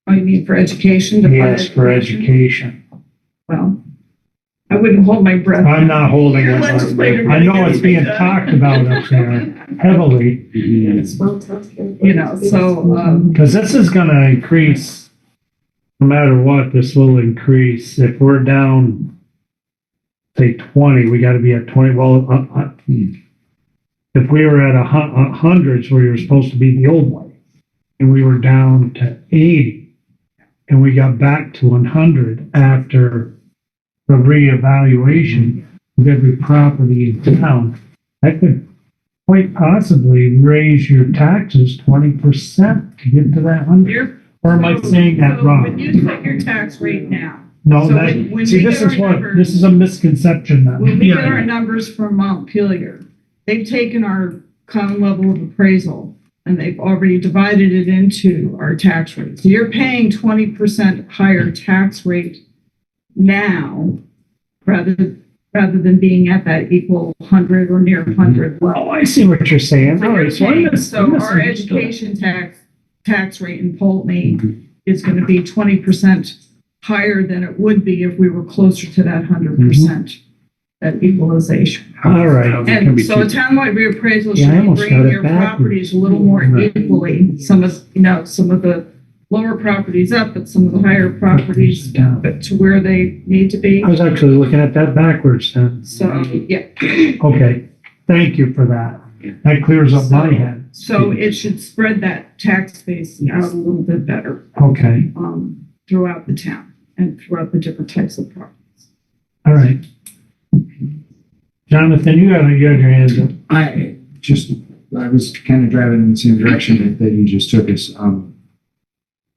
oh, you mean for education? to fund Yes, for education. Well, I wouldn't hold my breath. I'm not holding Your it. legislator I know it's being gonna get talked about up there heavily, So, because this is gonna increase, no matter what, this will increase. If we're down, say 20, we gotta be at 20, well, if we were at hundreds where you're supposed to be the old way, and we were down to 80, and we got back to 100 after the reevaluation of every property in town, that could quite possibly raise your taxes 20% to get to that 100. you're. Or am I saying that So wrong? When you set your tax rate now, No, so that, when see, we this get is our what, numbers- this is a misconception now. when we get our numbers from Montpelier, they've taken our common level of appraisal and they've already divided it into our tax rate. So you're paying 20% higher tax rate now rather than being at that equal 100 or near 100 level. Oh, I see what you're saying. All right, so So our education tax rate in Poultney is going to be 20% higher than it would be if we were closer to that 100%, that equalization. All right. And so a townwide reappraisal Yeah, I should be almost got bringing it your backwards. properties a little more equally. Some of the lower properties up, but some of the higher properties Down. but to where they need to be. I was actually looking at that backwards then. So, yeah. Okay, thank you for that. That clears up my head. So it should spread that tax base out a little bit better Okay, throughout the town and throughout the different types of properties. all right. Jonathan, you had your hands up. I was kind of driving in the same direction that you just took us.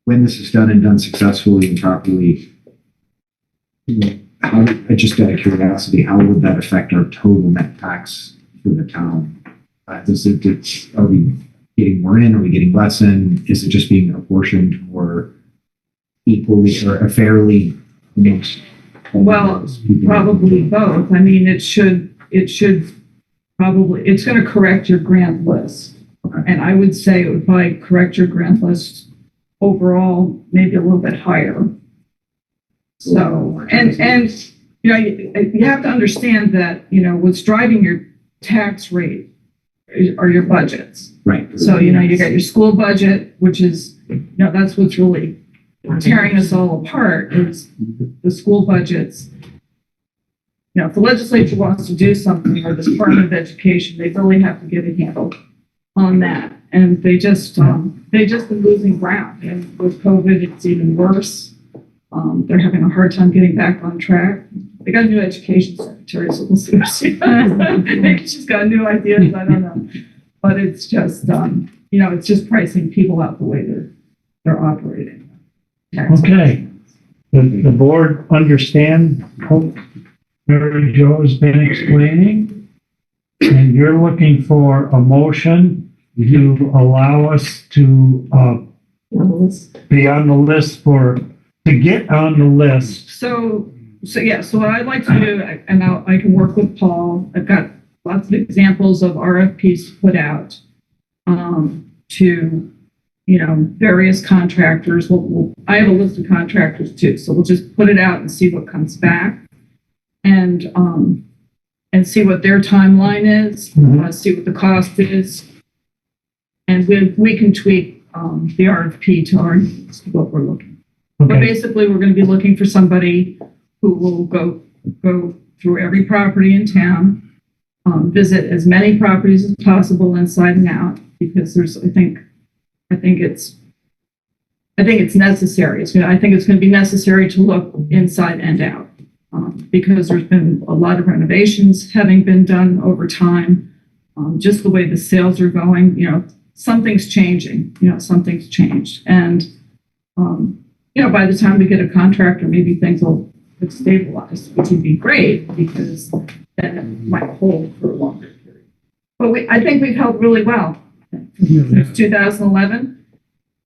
When this is done and done successfully and properly, just out of curiosity, how would that affect our total net tax for the town? Are we getting more in? Are we getting less in? Is it just being apportioned more equally or fairly amongst? Well, probably both. I mean, it should probably, it's going to correct your grant list. And I would say it would probably correct your grant list overall, maybe a little bit higher. So, and you have to understand that, what's driving your tax rate are your budgets. Right. So, you got your school budget, which is, that's what's really tearing us all apart is the school budgets. If the legislature wants to do something or the Department of Education, they really have to get a handle on that. And they just been losing ground. And with COVID, it's even worse. They're having a hard time getting back on track. They got a new education secretary, so we'll see what she does. Maybe she's got new ideas. I don't know. But it's just, it's just pricing people out the way they're operating. Okay. The board understand what Mary Jo has been explaining? And you're looking for a motion to allow us to be on the list to get on the list. So what I'd like to do, and I can work with Paul, I've got lots of examples of RFPs put out to, various contractors. I have a list of contractors too, so we'll just put it out and see what comes back and see what their timeline is, see what the cost is. And we can tweak the RFP to our needs, to what we're looking for. But basically, we're going to be looking for somebody who will go through every property in town, visit as many properties as possible inside and out, because I think it's necessary. I think it's going to be necessary to look inside and out, because there's been a lot of renovations having been done over time. just the way the sales are going, something's changing, something's changed. And, by the time we get a contractor, maybe things will stabilize, which would be great because then it might hold for a longer period. But I think we've held really well. Since 2011,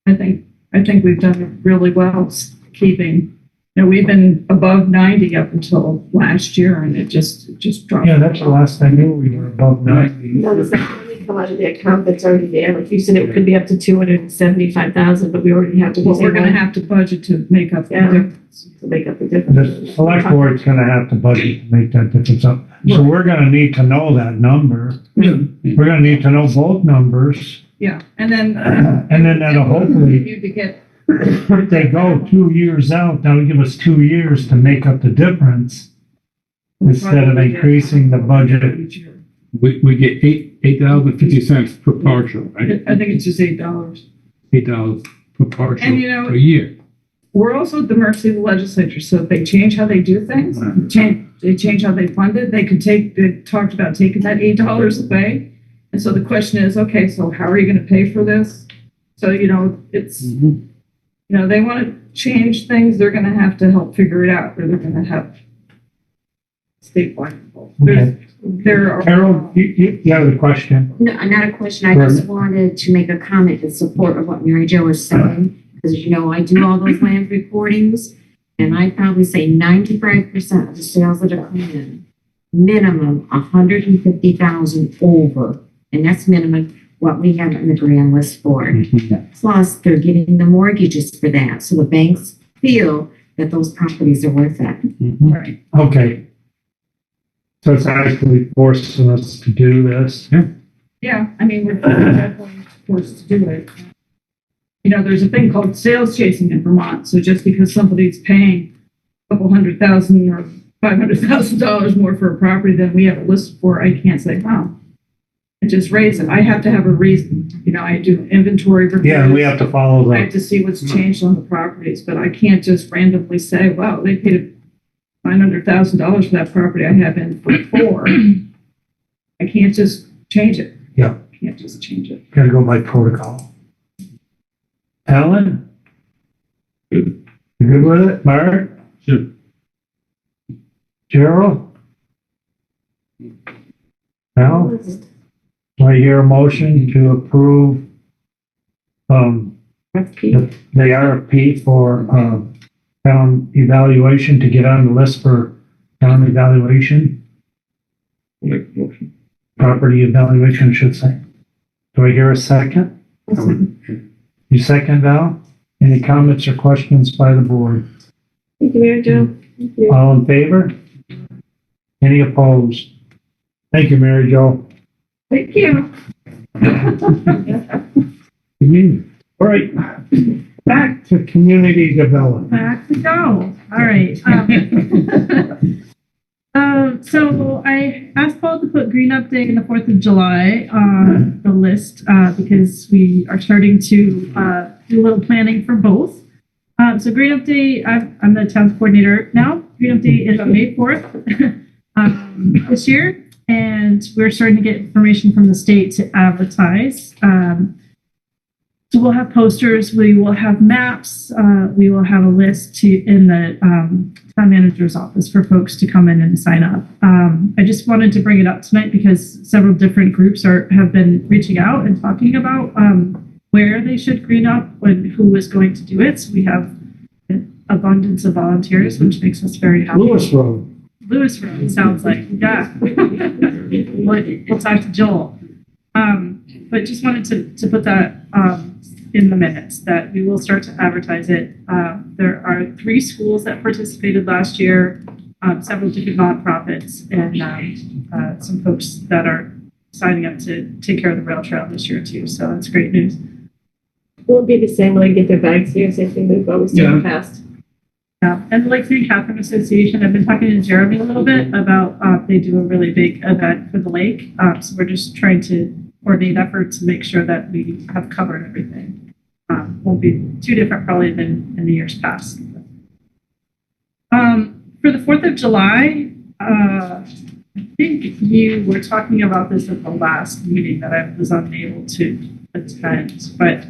I think we've done really well keeping, we've been above 90 up until last year and it just dropped. Yeah, that's the last I knew, we were above 90. No, does that money come out of the account that's already there? Like you said, it could be up to 275,000, but we already have to. Well, we're gonna have to budget to make up the difference. To make up the difference. The select board's gonna have to budget to make that difference up. So we're gonna need to know that number. We're gonna need to know both numbers. Yeah, and then. And then that'll hopefully, You to get. if they go 2 years out, that'll give us 2 years to make up the difference. Instead of increasing the budget. Each year. We get $8.50 per partial, right? I think it's just $8. $8 per partial And per year. we're also at the mercy of the legislature. So if they change how they do things, they change how they fund it, they talked about taking that $8 away. And so the question is, okay, so how are you going to pay for this? So, it's, they want to change things. They're going to have to help figure it out, or they're going to have statewide. Carol, you have a question? No, not a question. I just wanted to make a comment in support of what Mary Jo was saying. Because, I do all those land recordings, and I probably say 95% of the sales that are coming in, minimum 150,000 over. And that's minimum what we have in the grand list for. Plus, they're getting the mortgages for that. So the banks feel that those properties are worth it. Right. Okay. So it's actually forcing us to do this. Yeah, we're definitely forced to do it. There's a thing called sales chasing in Vermont. So just because somebody's paying a couple $100,000 or $500,000 more for a property than we have a list for, I can't say, wow, I just raise it. I have to have a reason. I do inventory reviews. Yeah, and we have to follow I have to see what's changed on the properties, but I can't just randomly say, wow, they paid $900,000 for that property I have in for 4. I can't just change it. Yeah. I can't just change it. Gotta go by protocol. Alan? Good. You good with it? Mark? Sure. Gerald? Al? Do I hear a motion to approve, the RFP for, town evaluation to get on the list for town evaluation? I'll make a motion. Property evaluation, I should say. Do I hear a second? You second, Val? Any comments or questions by the board? Thank you, Mary Jo. Thank you. All in favor? Any opposed? Thank you, Mary Jo. Thank you. All right, back to community development. Back to go. All right. So I asked Paul to put Green Up Day and the 4th of July on the list because we are starting to do a little planning for both. So Green Up Day, I'm the town's coordinator now. Green Up Day is on May 4th this year, and we're starting to get information from the state to advertise. So we'll have posters, we will have maps, we will have a list in the town manager's office for folks to come in and sign up. I just wanted to bring it up tonight because several different groups have been reaching out and talking about where they should green up and who is going to do it. So we have an abundance of volunteers, which makes us very happy. Lewis Road. Lewis Road sounds like, yeah. We'll talk to Joel. But just wanted to put that in the minutes that we will start to advertise it. There are 3 schools that participated last year, several different nonprofits, and some folks that are signing up to take care of the rail trail this year too. So that's great news. Will it be the same when they get their bags here? Same thing we've always done in the past. Yeah, and the Lake St. Catherine Association, I've been talking to Jeremy a little bit about they do a really big event for the lake. So we're just trying to coordinate efforts to make sure that we have covered everything. Won't be too different probably than in the years past. For the 4th of July, I think you were talking about this at the last meeting that I was unable to attend, but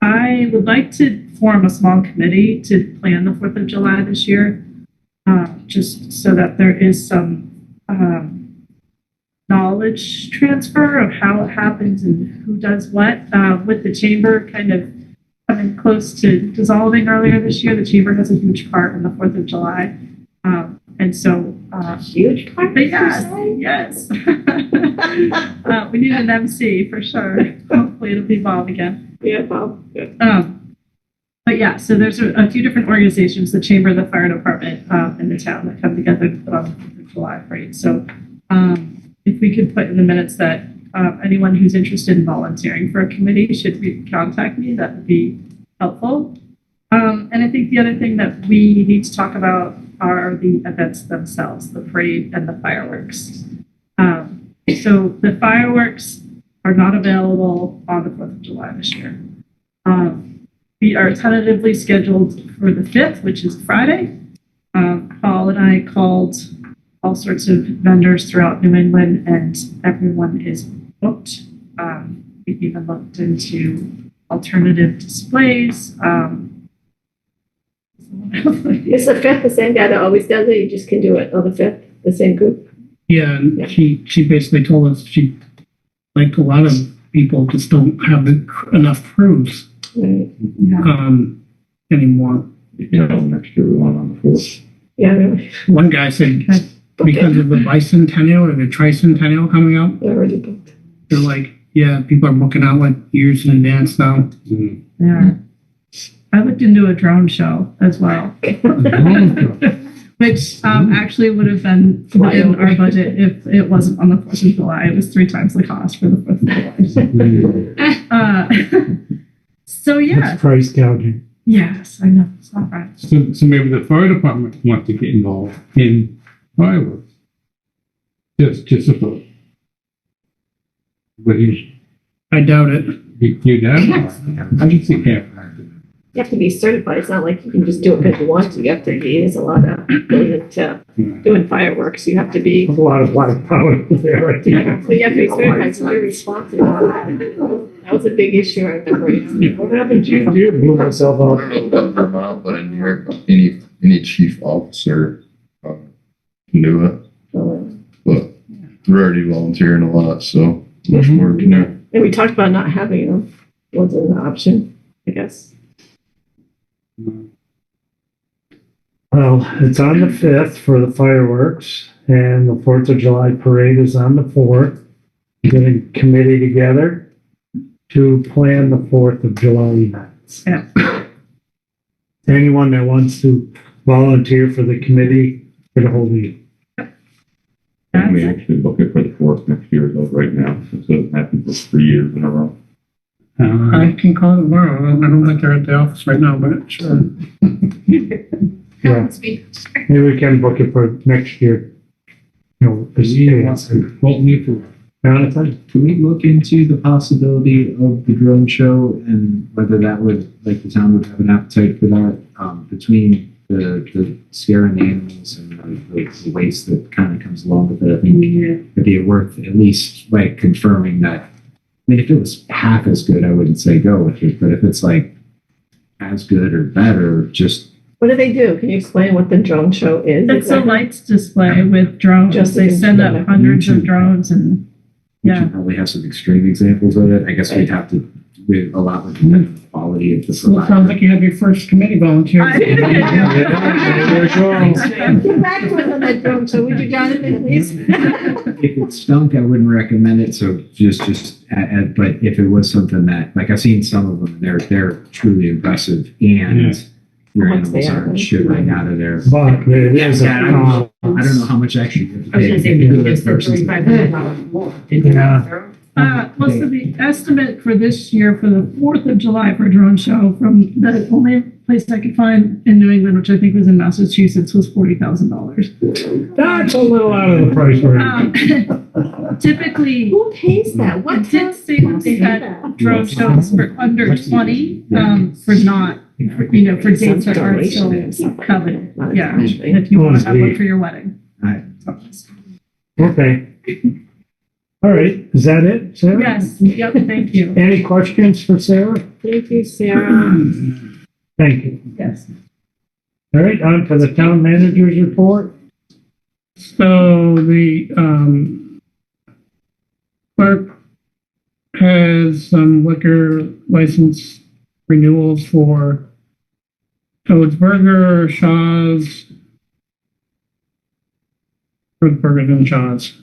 I would like to form a small committee to plan the 4th of July this year, just so that there is some knowledge transfer of how it happens and who does what. With the chamber kind of coming close to dissolving earlier this year, the chamber has a huge part in the 4th of July. And so, Huge part? yes. We need an MC for sure. Hopefully it'll be Bob again. Yeah, Bob. But yeah, so there's a few different organizations, the chamber, the fire department, and the town that come together to put on the 4th of July parade. So, if we could put in the minutes that anyone who's interested in volunteering for a committee should contact me, that would be helpful. And I think the other thing that we need to talk about are the events themselves, the parade and the fireworks. So the fireworks are not available on the 4th of July this year. We are tentatively scheduled for the 5th, which is Friday. Paul and I called all sorts of vendors throughout New England, and everyone is booked. We've even looked into alternative displays. Is the 5th the same guy that always does it? You just can do it on the 5th, the same group? Yeah, and she basically told us like a lot of people just don't have enough crews, Right. anymore. Next year we want on the 4th. Yeah, really. One guy said because of the bicentennial or the tricentennial coming up, They're already booked. they're like, yeah, people are booking out like years in advance now. Yeah. I looked into a drone show as well, which actually would have been in our budget if it wasn't on the 4th of July. It was 3 times the cost for the 4th of July. So yeah. That's price gouging. Yes, I know. It's not right. So maybe the fire department wants to get involved in fireworks. Just a thought. But I doubt it. you doubt it? I can see yeah. You have to be certified. It's not like you can just do it because you want to. You have to be, there's a lot of goes into doing fireworks. You have to be. There's a lot of power there, I think. So you have to be certified, so you're responsible. That was a big issue, I remember. What happened, Chief? You blew myself out. I don't know about Vermont, but in New York, any chief officer can do it. But we're already volunteering a lot, so much more can do. And we talked about not having them. Wasn't an option, I guess. Well, it's on the 5th for the fireworks, and the 4th of July parade is on the 4th. Getting a committee together to plan the 4th of July events. Yeah. Anyone that wants to volunteer for the committee for the whole week. Can we actually book it for the 4th next year though, right now, since it happened for 3 years in a row? I can call it tomorrow. I don't think they're at the office right now, but sure. Yeah. Maybe we can book it for next year. You know, this year. Quote me for Jonathan? Can we look into the possibility of the drone show and whether that would, like the town would have an appetite for that, between the scaring the animals and the waste that kind of comes along with it? I think it'd be worth at least like confirming that. I mean, if it was half as good, I wouldn't say go with it, but if it's like as good or better, just. What do they do? Can you explain what the drone show is? It's a lights display with drones. Just They send up hundreds of YouTube. drones and We should probably have some extreme examples of it. I guess we'd have to, with a lot with the quality of the So it sounds provider. like you have your first committee volunteer. Get back to us on that drone show, would you, Jonathan, please? If it stunk, I wouldn't recommend it. So but if it was something that, like I've seen some of them, they're truly impressive and your How much they animals are, aren't right? shivering out of there. But it is Yeah, I don't know how much extra you have to pay to do this person's- well, so the estimate for this year for the 4th of July for a drone show from the only place I could find in New England, which I think was in Massachusetts, was $40,000. That's a little out of the price range. Typically, Who pays that? What it did say that they had drone shows for under 20, for not, for dates that aren't still coveted. Yeah, if you want to have one for your wedding. Okay. All right, is that it, Sarah? Yes, yep, thank you. Any questions for Sarah? Thank you, Sarah. Thank you. Yes. All right, on to the town manager's report. So the, clerk has some liquor license renewals for Toad's Burger, Shaw's, Toad's Burgers and Shaw's.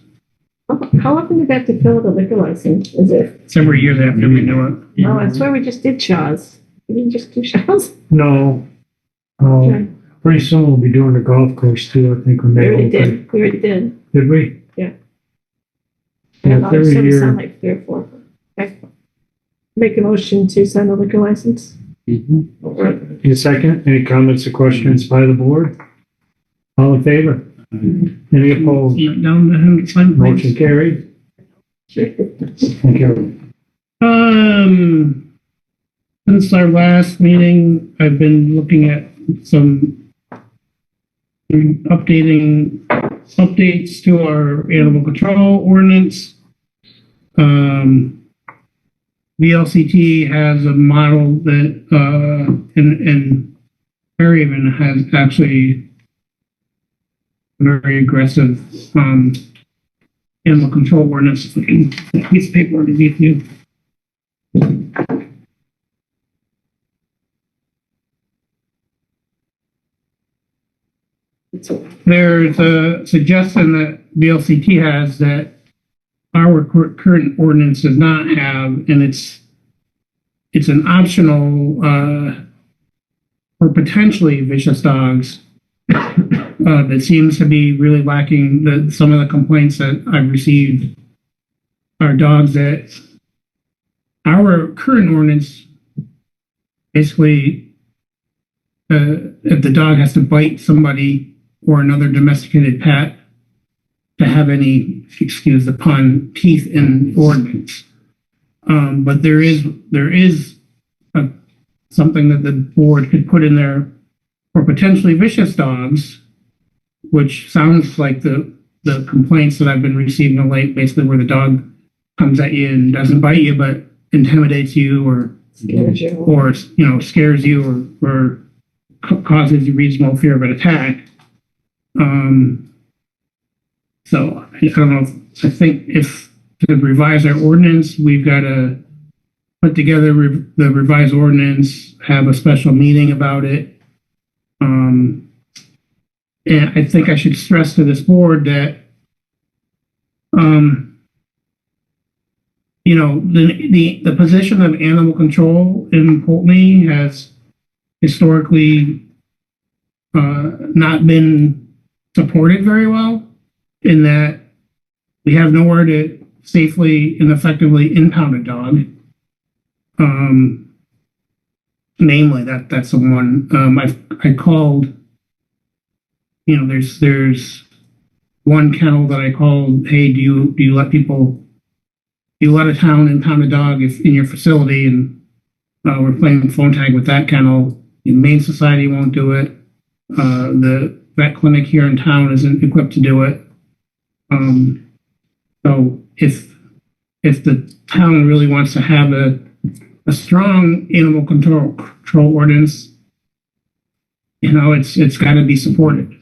How often do they have to fill the liquor license? Is it, It's every year they have to renew it. oh, I swear we just did Shaw's. We didn't just do Shaw's? No. Okay. Pretty soon we'll be doing the golf course too, I think, when We they already open. did, we already did. Did we? Yeah. Yeah, Yeah, every so we sound year. like 3 or 4. Okay. Make a motion to sign the liquor license. In a second, any comments or questions by the board? All in favor? Any opposed? Down to him, sign please. Motion carried. Thank you. Since our last meeting, I've been looking at some updates to our animal control ordinance. VLCT has a model that, and Fairhaven has actually very aggressive, animal control ordinance. Looking at that piece of paper underneath you. There's a suggestion that VLCT has that our current ordinance does not have, and it's an optional, for potentially vicious dogs. That seems to be really lacking. Some of the complaints that I've received are dogs that our current ordinance basically, if the dog has to bite somebody or another domesticated pet to have any, excuse the pun, teeth in ordinance. But there is something that the board could put in there for potentially vicious dogs, which sounds like the complaints that I've been receiving of late, basically where the dog comes at you and doesn't bite you, but intimidates you or scares you or causes you reasonable fear of an attack. So I don't know. I think if to revise our ordinance, we've got to put together the revised ordinance, have a special meeting about it. And I think I should stress to this board that, the position of animal control in Pulteney has historically not been supported very well, in that we have nowhere to safely and effectively impound a dog. Namely, that's the one I called. There's one kennel that I called. Hey, do you let a town impound a dog if in your facility? And we're playing phone tag with that kennel. The Humane Society won't do it. The vet clinic here in town isn't equipped to do it. So if the town really wants to have a strong animal control ordinance, it's got to be supported.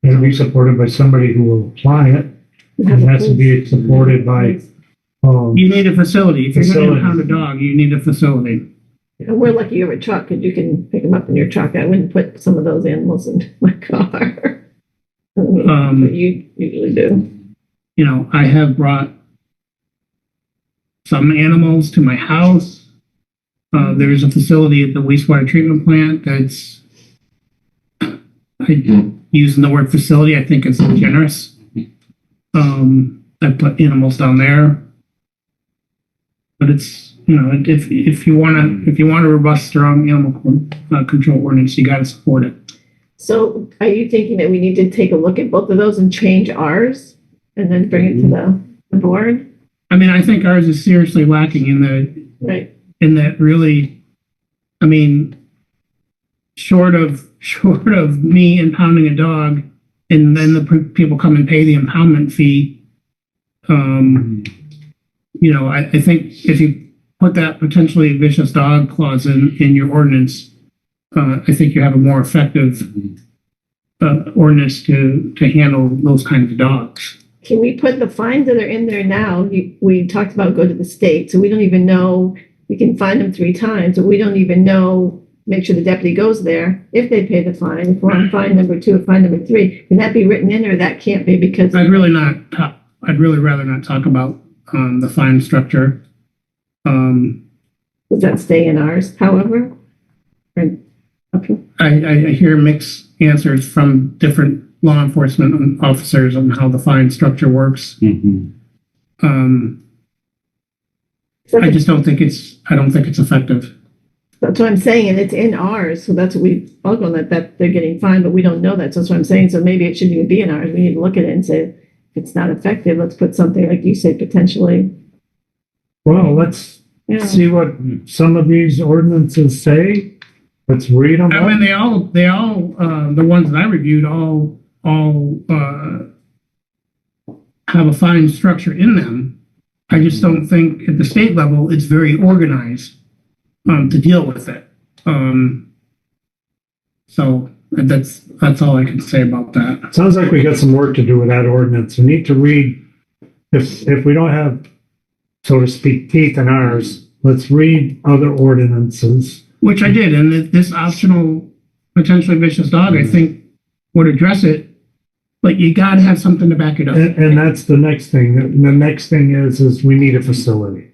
It'll be supported by somebody who will apply it. And that's to be supported by, you need a facility. If you're going to Facility. impound a dog, you need a facility. And we're lucky you have a truck because you can pick them up in your truck. I wouldn't put some of those animals in my car. But you usually do. I have brought some animals to my house. There's a facility at the wastewater treatment plant that's, using the word facility, I think is generous. I put animals down there. But it's, if you want a robust, strong animal control ordinance, you got to support it. So are you thinking that we need to take a look at both of those and change ours and then bring it to the board? I mean, I think ours is seriously lacking in that really, I mean, short of me impounding a dog and then the people come and pay the impoundment fee. You know, I think if you put that potentially vicious dog clause in your ordinance, I think you have a more effective ordinance to handle those kinds of dogs. Can we put the fines that are in there now? We talked about go to the state, so we don't even know, we can fine them 3 times, but we don't even know, make sure the deputy goes there if they pay the fine. If we're on fine number 2 or fine number 3, can that be written in or that can't be because? I'd really rather not talk about the fine structure. Does that stay in ours, however? Okay. I hear mixed answers from different law enforcement officers on how the fine structure works. I just don't think it's effective. That's what I'm saying, and it's in ours, so that's what we all go that they're getting fined, but we don't know that, so that's what I'm saying, so maybe it shouldn't even be in ours, we need to look at it and say, if it's not effective, let's put something, like you said, potentially. Well, let's Yeah. see what some of these ordinances say. Let's read them. I mean, they all, the ones that I reviewed all have a fine structure in them. I just don't think at the state level, it's very organized, to deal with it. So that's all I can say about that. Sounds like we got some work to do with that ordinance. We need to read, if we don't have, so to speak, teeth in ours, let's read other ordinances. Which I did, and this optional potentially vicious dog, I think, would address it, but you gotta have something to back it up. And that's the next thing. The next thing is we need a facility.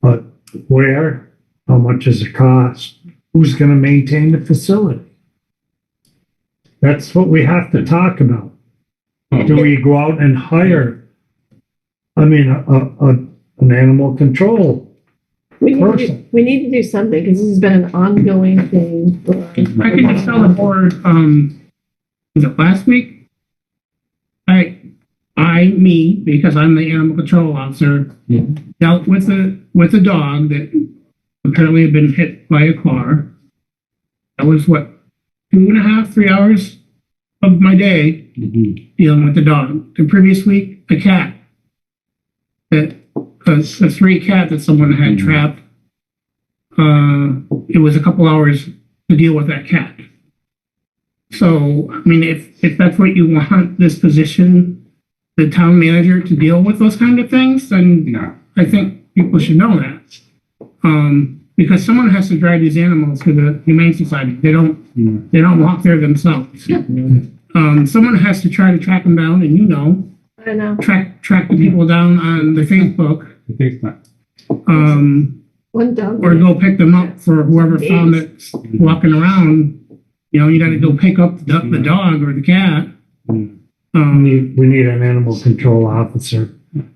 But where? How much does it cost? Who's gonna maintain the facility? That's what we have to talk about. Do we go out and hire, an animal control We person? need to do something, because this has been an ongoing thing. I can just tell the board, was it last week? Me, because I'm the animal control officer, dealt with a dog that apparently had been hit by a car. That was 2.5, 3 hours of my day dealing with the dog. The previous week, a cat, a stray cat that someone had trapped. It was a couple hours to deal with that cat. So, I mean, if that's what you want this position, the town manager, to deal with those kind of things, then I think people should know that. Because someone has to drive these animals to the Humane Society. They don't walk there themselves. Someone has to try to track them down, and I know. track the people down on the Facebook. One dog. Or go pick them up for whoever found it walking around. You gotta go pick up the dog or the cat. We need an animal control officer,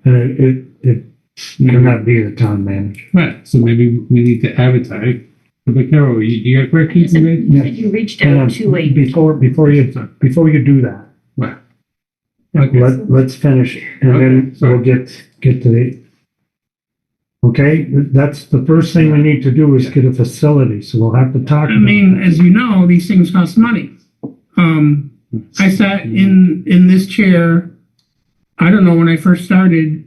and it cannot be the town manager. Right, so maybe we need to advertise. But Carol, you got questions to make? You said you reached out to a. Before you do that, Right. Okay. let's finish, and then we'll get to the. Okay, that's the first thing we need to do is get a facility, so we'll have to talk. I mean, as you know, these things cost money. I sat in this chair, I don't know, when I first started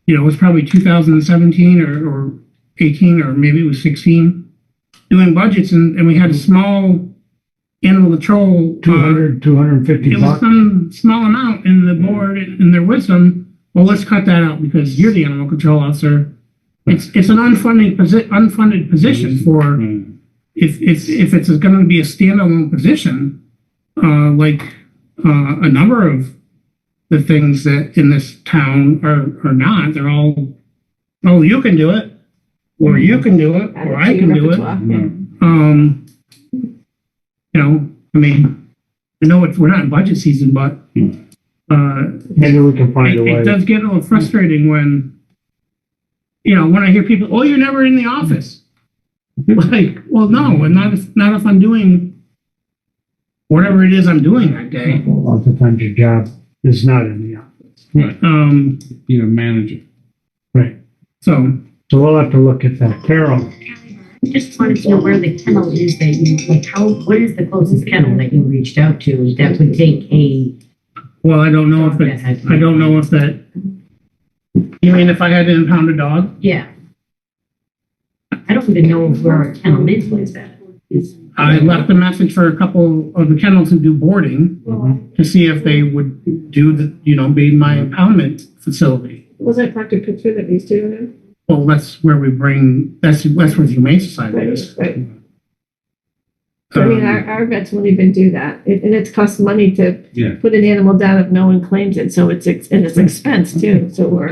it was probably 2017 or 18, or maybe it was 16, doing budgets, and we had a small animal control. 250 It was bucks. some small amount, and the board, in their wisdom, well, let's cut that out because you're the animal control officer. It's an unfunded position for, if it's going to be a standalone position, like a number of the things that in this town are not. They're all, oh, you can do it, or you can do it, or I can do it. I mean, I know we're not in budget season, but maybe we can find a way. It does get a little frustrating when I hear people, oh, you're never in the office. Like, well, no, and not if I'm doing whatever it is I'm doing that day. Oftentimes your job is not in the office. Right. Manager. Right. So we'll have to look at that. Carol, Just wanted to know where the kennel is that you, like, what is the closest kennel that you reached out to that would take a, Well, I don't know if that, you mean if I had to impound a dog? yeah. I don't even know where a kennel is like that. I left a message for a couple of the kennels who do boarding to see if they would do the, be my impoundment facility. Wasn't it Dr. Pittsford that used to do it? Well, that's where that's where the Humane Society is. Right. So, I mean, our vets won't even do that. And it costs money to put an animal down if no one claims it. So it's expense too. So we're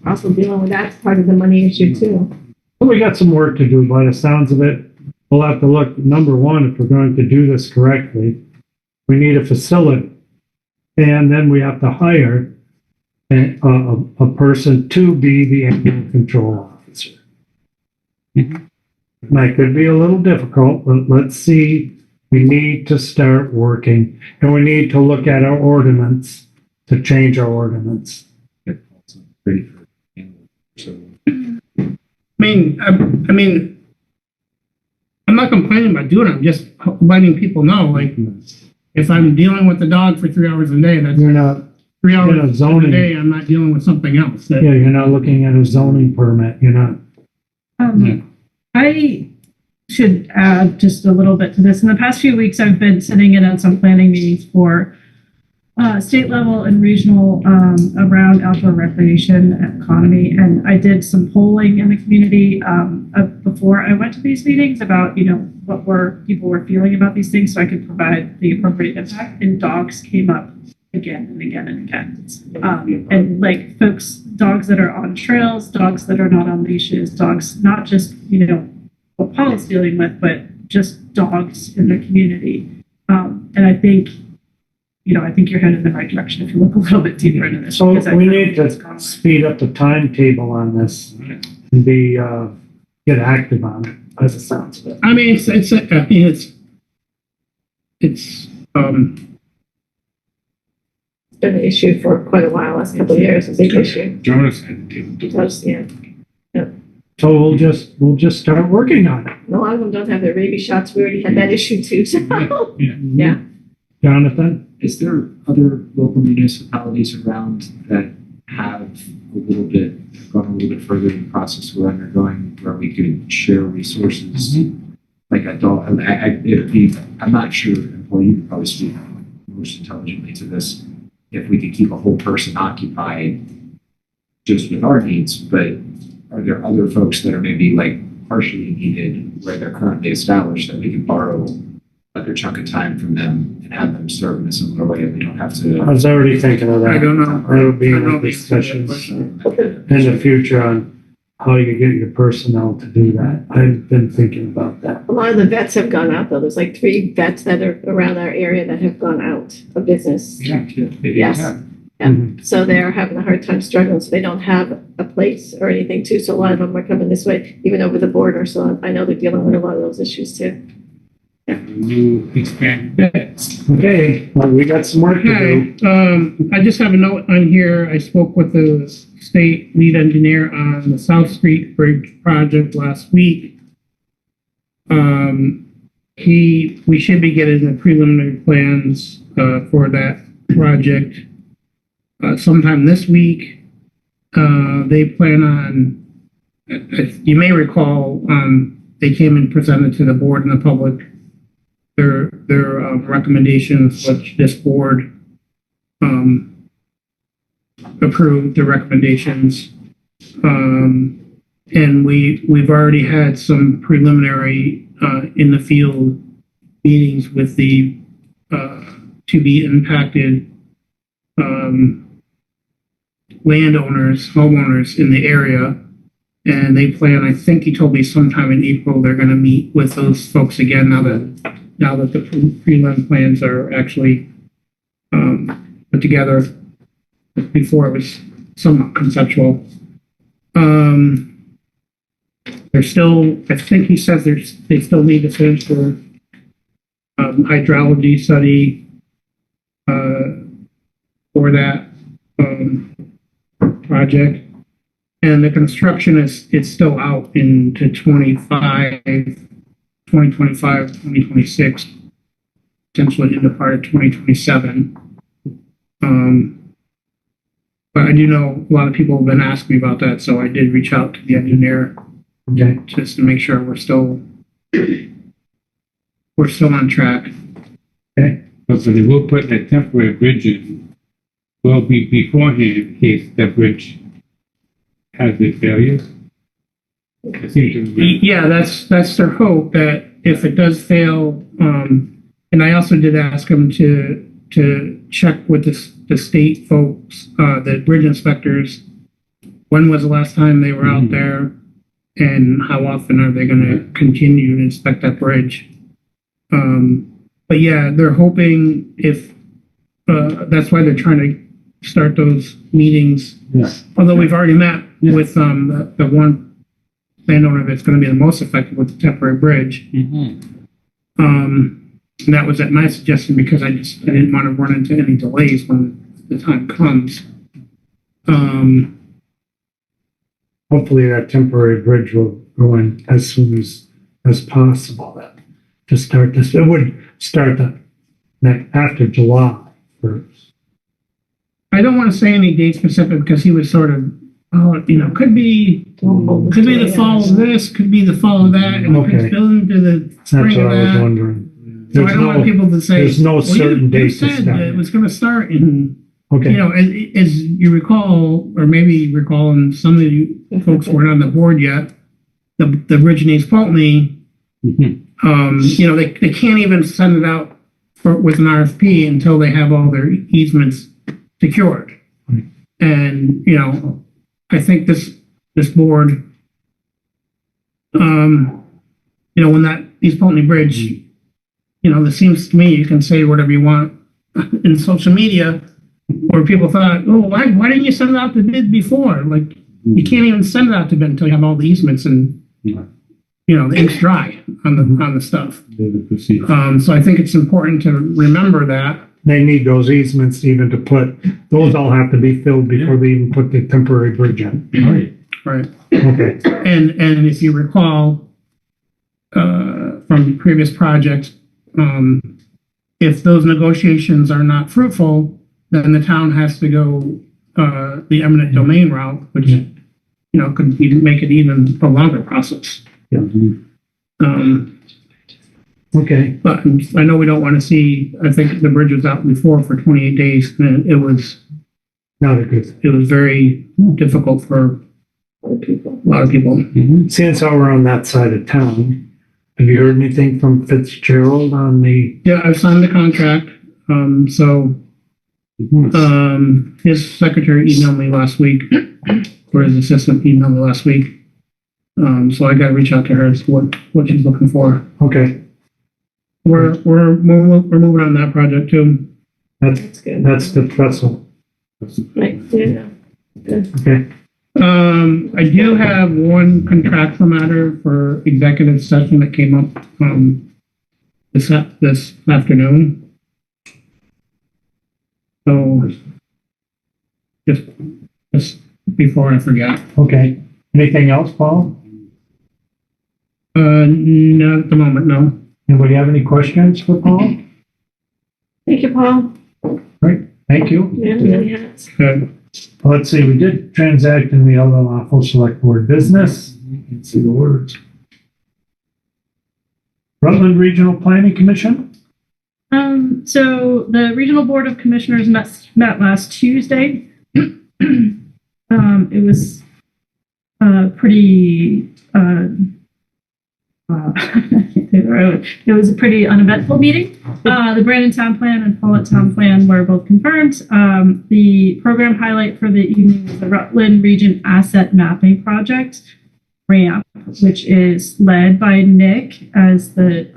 also dealing with that part of the money issue too. Well, we got some work to do by the sounds of it. We'll have to look, number one, if we're going to do this correctly, we need a facility. And then we have to hire a person to be the animal control officer. That could be a little difficult, but let's see. We need to start working, and we need to look at our ordinance to change our ordinance. I mean, I'm not complaining about doing it. I'm just letting people know, like, if I'm dealing with the dog for 3 hours a day, that's You're not 3 hours a a zoning. day. I'm not dealing with something else. Yeah, you're not looking at a zoning permit. You're not. I should add just a little bit to this. In the past few weeks, I've been sitting in on some planning meetings for state level and regional around outdoor recreation and economy. And I did some polling in the community before I went to these meetings about, what people were feeling about these things so I could provide the appropriate impact. And dogs came up again and again and again. And like dogs that are on trails, dogs that are not on leashes, dogs, not just, what Paul's dealing with, but just dogs in the community. And I think you're headed in the right direction if you look a little bit deeper into this. So we need to speed up the timetable on this and get active on it, as it sounds of it. I mean, it's Been an issue for quite a while, last couple of years, a big issue. Jonas had to do Because, So we'll just start working on it. a lot of them don't have their rabies shots. We already had that issue too, so. Yeah. Jonathan? Is there other local municipalities around that have gone a little bit further in the process we're undergoing where we could share resources? Like I'm not sure, Paul, you could probably speak most intelligently to this, if we could keep a whole person occupied just with our needs, but are there other folks that are maybe like partially needed where they're currently established that we can borrow a good chunk of time from them and have them serve in a similar way and we don't have to? I was already thinking of that. I don't know. There will be discussions in the future on how you get your personnel to do that. I've been thinking about that. A lot of the vets have gone out though. There's like 3 vets that are around our area that have gone out of business. Yes. So they're having a hard time struggling. So they don't have a place or anything too. So a lot of them are coming this way, even over the border. So I know they're dealing with a lot of those issues too. You expand beds. Okay, well, we got some work to do. I just have a note on here. I spoke with the state lead engineer on the South Street Bridge project last week. We should be getting the preliminary plans for that project sometime this week. They plan on, you may recall, they came and presented to the board and the public their recommendations, which this board approved the recommendations. And we've already had some preliminary in the field meetings with the to be impacted landowners, homeowners in the area. And they plan, I think he told me sometime in April, they're going to meet with those folks again now that the prelim plans are actually put together. Before it was somewhat conceptual. There's still, I think he says they still need to finish their hydrology study for that project. And the construction is still out into 2025, 2026, potentially into part of 2027. But I do know a lot of people have been asking me about that, so I did reach out to the engineer Okay. just to make sure we're still on track. So they will put a temporary bridge in, well, beforehand, in case that bridge has its failures. It seems to be. Yeah, that's their hope, that if it does fail, and I also did ask them to check with the state folks, the bridge inspectors, when was the last time they were out there, and how often are they gonna continue to inspect that bridge? But yeah, they're hoping if, that's why they're trying to start those meetings. Yeah. Although we've already met with, the one landowner that's gonna be the most effective with the temporary bridge. And that was at my suggestion because I didn't want to run into any delays when the time comes. Hopefully that temporary bridge will go in as soon as possible to start this. It would start after July 1st. I don't want to say any date specific because he was sort of, could be the fall of this, could be the fall of that, and it could Okay. spill into the That's spring what of I was that. wondering. So I There's don't want people to say, there's no "Well, certain you date to said start. that it was going to start in, Okay. as you recall, or maybe you recall, and some of you folks weren't on the board yet, the bridge in East Pulteney, they can't even send it out with an RFP until they have all their easements secured. And, I think this board, when that East Pulteney Bridge, it seems to me you can say whatever you want in social media, where people thought, oh, why didn't you send it out to bid before? Like, you can't even send it out to bid until you have all the easements and, the ink's dry on the stuff. So I think it's important to remember that. They need those easements even to put, those all have to be filled before they even put the temporary bridge in. Right. Okay. And if you recall, from previous projects, if those negotiations are not fruitful, then the town has to go, the eminent domain route, which, could make it even a longer process. Okay. But I know we don't want to see, I think the bridge was out before for 28 days, and it was not a good. It was very difficult for a lot of people. Since we're on that side of town, have you heard anything from Fitzgerald on the? Yeah, I've signed the contract. His secretary emailed me last week, or his assistant emailed me last week. So I got to reach out to her as to what she's looking for. Okay. We're moving on that project too. That's good. That's the trestle. Right, yeah. Good. Okay. I do have one contractual matter for executive session that came up this afternoon. So just before I forget. Okay. Anything else, Paul? Not at the moment, no. Anybody have any questions for Paul? Thank you, Paul. Great. Thank you. Yeah, really has. Good. Well, let's see, we did transact in the other lawful select board business. Let's see the words. Rutland Regional Planning Commission? So the Regional Board of Commissioners met last Tuesday. It was pretty, it was a pretty uneventful meeting. The Brandon Town Plan and Paulette Town Plan were both confirmed. The program highlight for the evening was the Rutland Region Asset Mapping Project, RAMP, which is led by Nick as the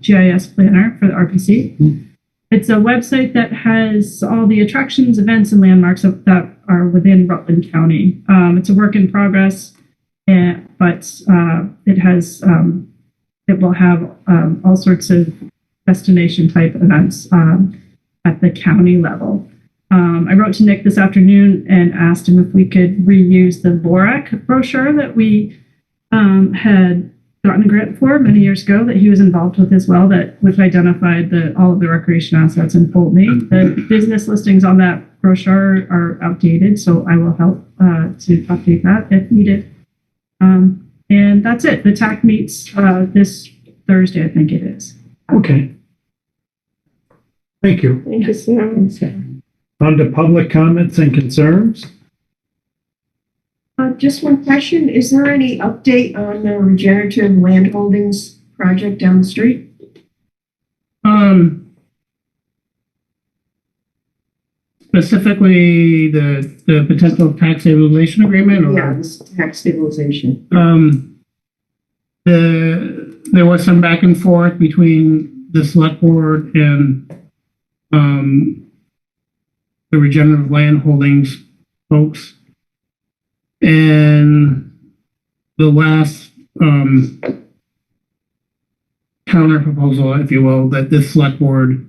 GIS planner for the RPC. It's a website that has all the attractions, events, and landmarks that are within Rutland County. It's a work in progress, but it has it will have all sorts of destination type events at the county level. I wrote to Nick this afternoon and asked him if we could reuse the Vorak brochure that we had gotten a grant for many years ago that he was involved with as well, which identified all of the recreation assets in Pulteney. The business listings on that brochure are outdated, so I will help to update that if needed. And that's it. The TAC meets this Thursday, I think it is. Okay. Thank you. Thank you, Sarah. On to public comments and concerns. Just one question. Is there any update on the regenerative land holdings project down the street? Specifically, the potential tax stabilization agreement or? Yeah, this tax stabilization. There was some back and forth between the select board and, the regenerative land holdings folks. And the last, counter proposal, if you will, that this select board,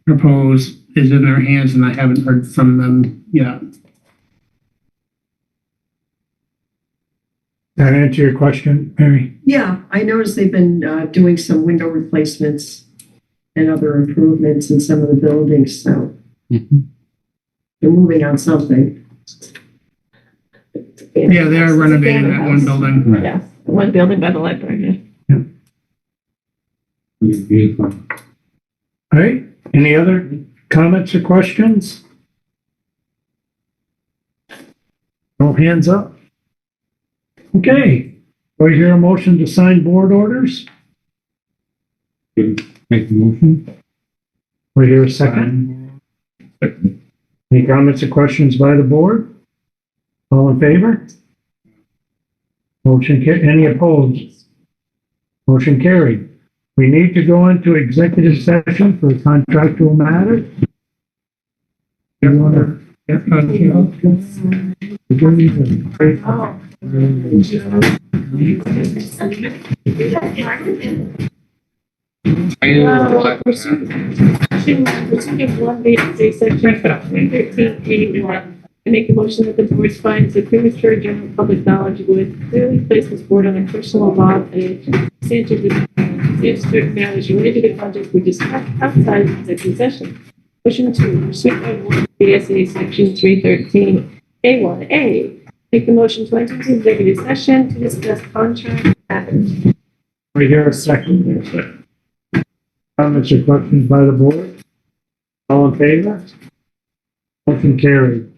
proposed is in their hands and I haven't heard from them yet. That answer your question, Mary? Yeah, I noticed they've been doing some window replacements and other improvements in some of the buildings, so they're moving on something. Yeah, they are renovating that one building. Yeah, the one building by the library. Beautiful. All right, any other comments or questions? No hands up? Okay, do I hear a motion to sign board orders? Make the motion. Do I hear a second? Any comments or questions by the board? All in favor? Any opposed? Motion carried. We need to go into executive session for contractual matters. You wanna? I make a motion that the board finds that premature general public knowledge would clearly place this board on a personal law and substantive if certain matters related to the project were discussed outside of executive session. Motion to pursuant of one BSA section 313 A1A. Make the motion to enter into executive session to discuss contract matters. We hear a second. Comments or questions by the board? All in favor? Motion carried.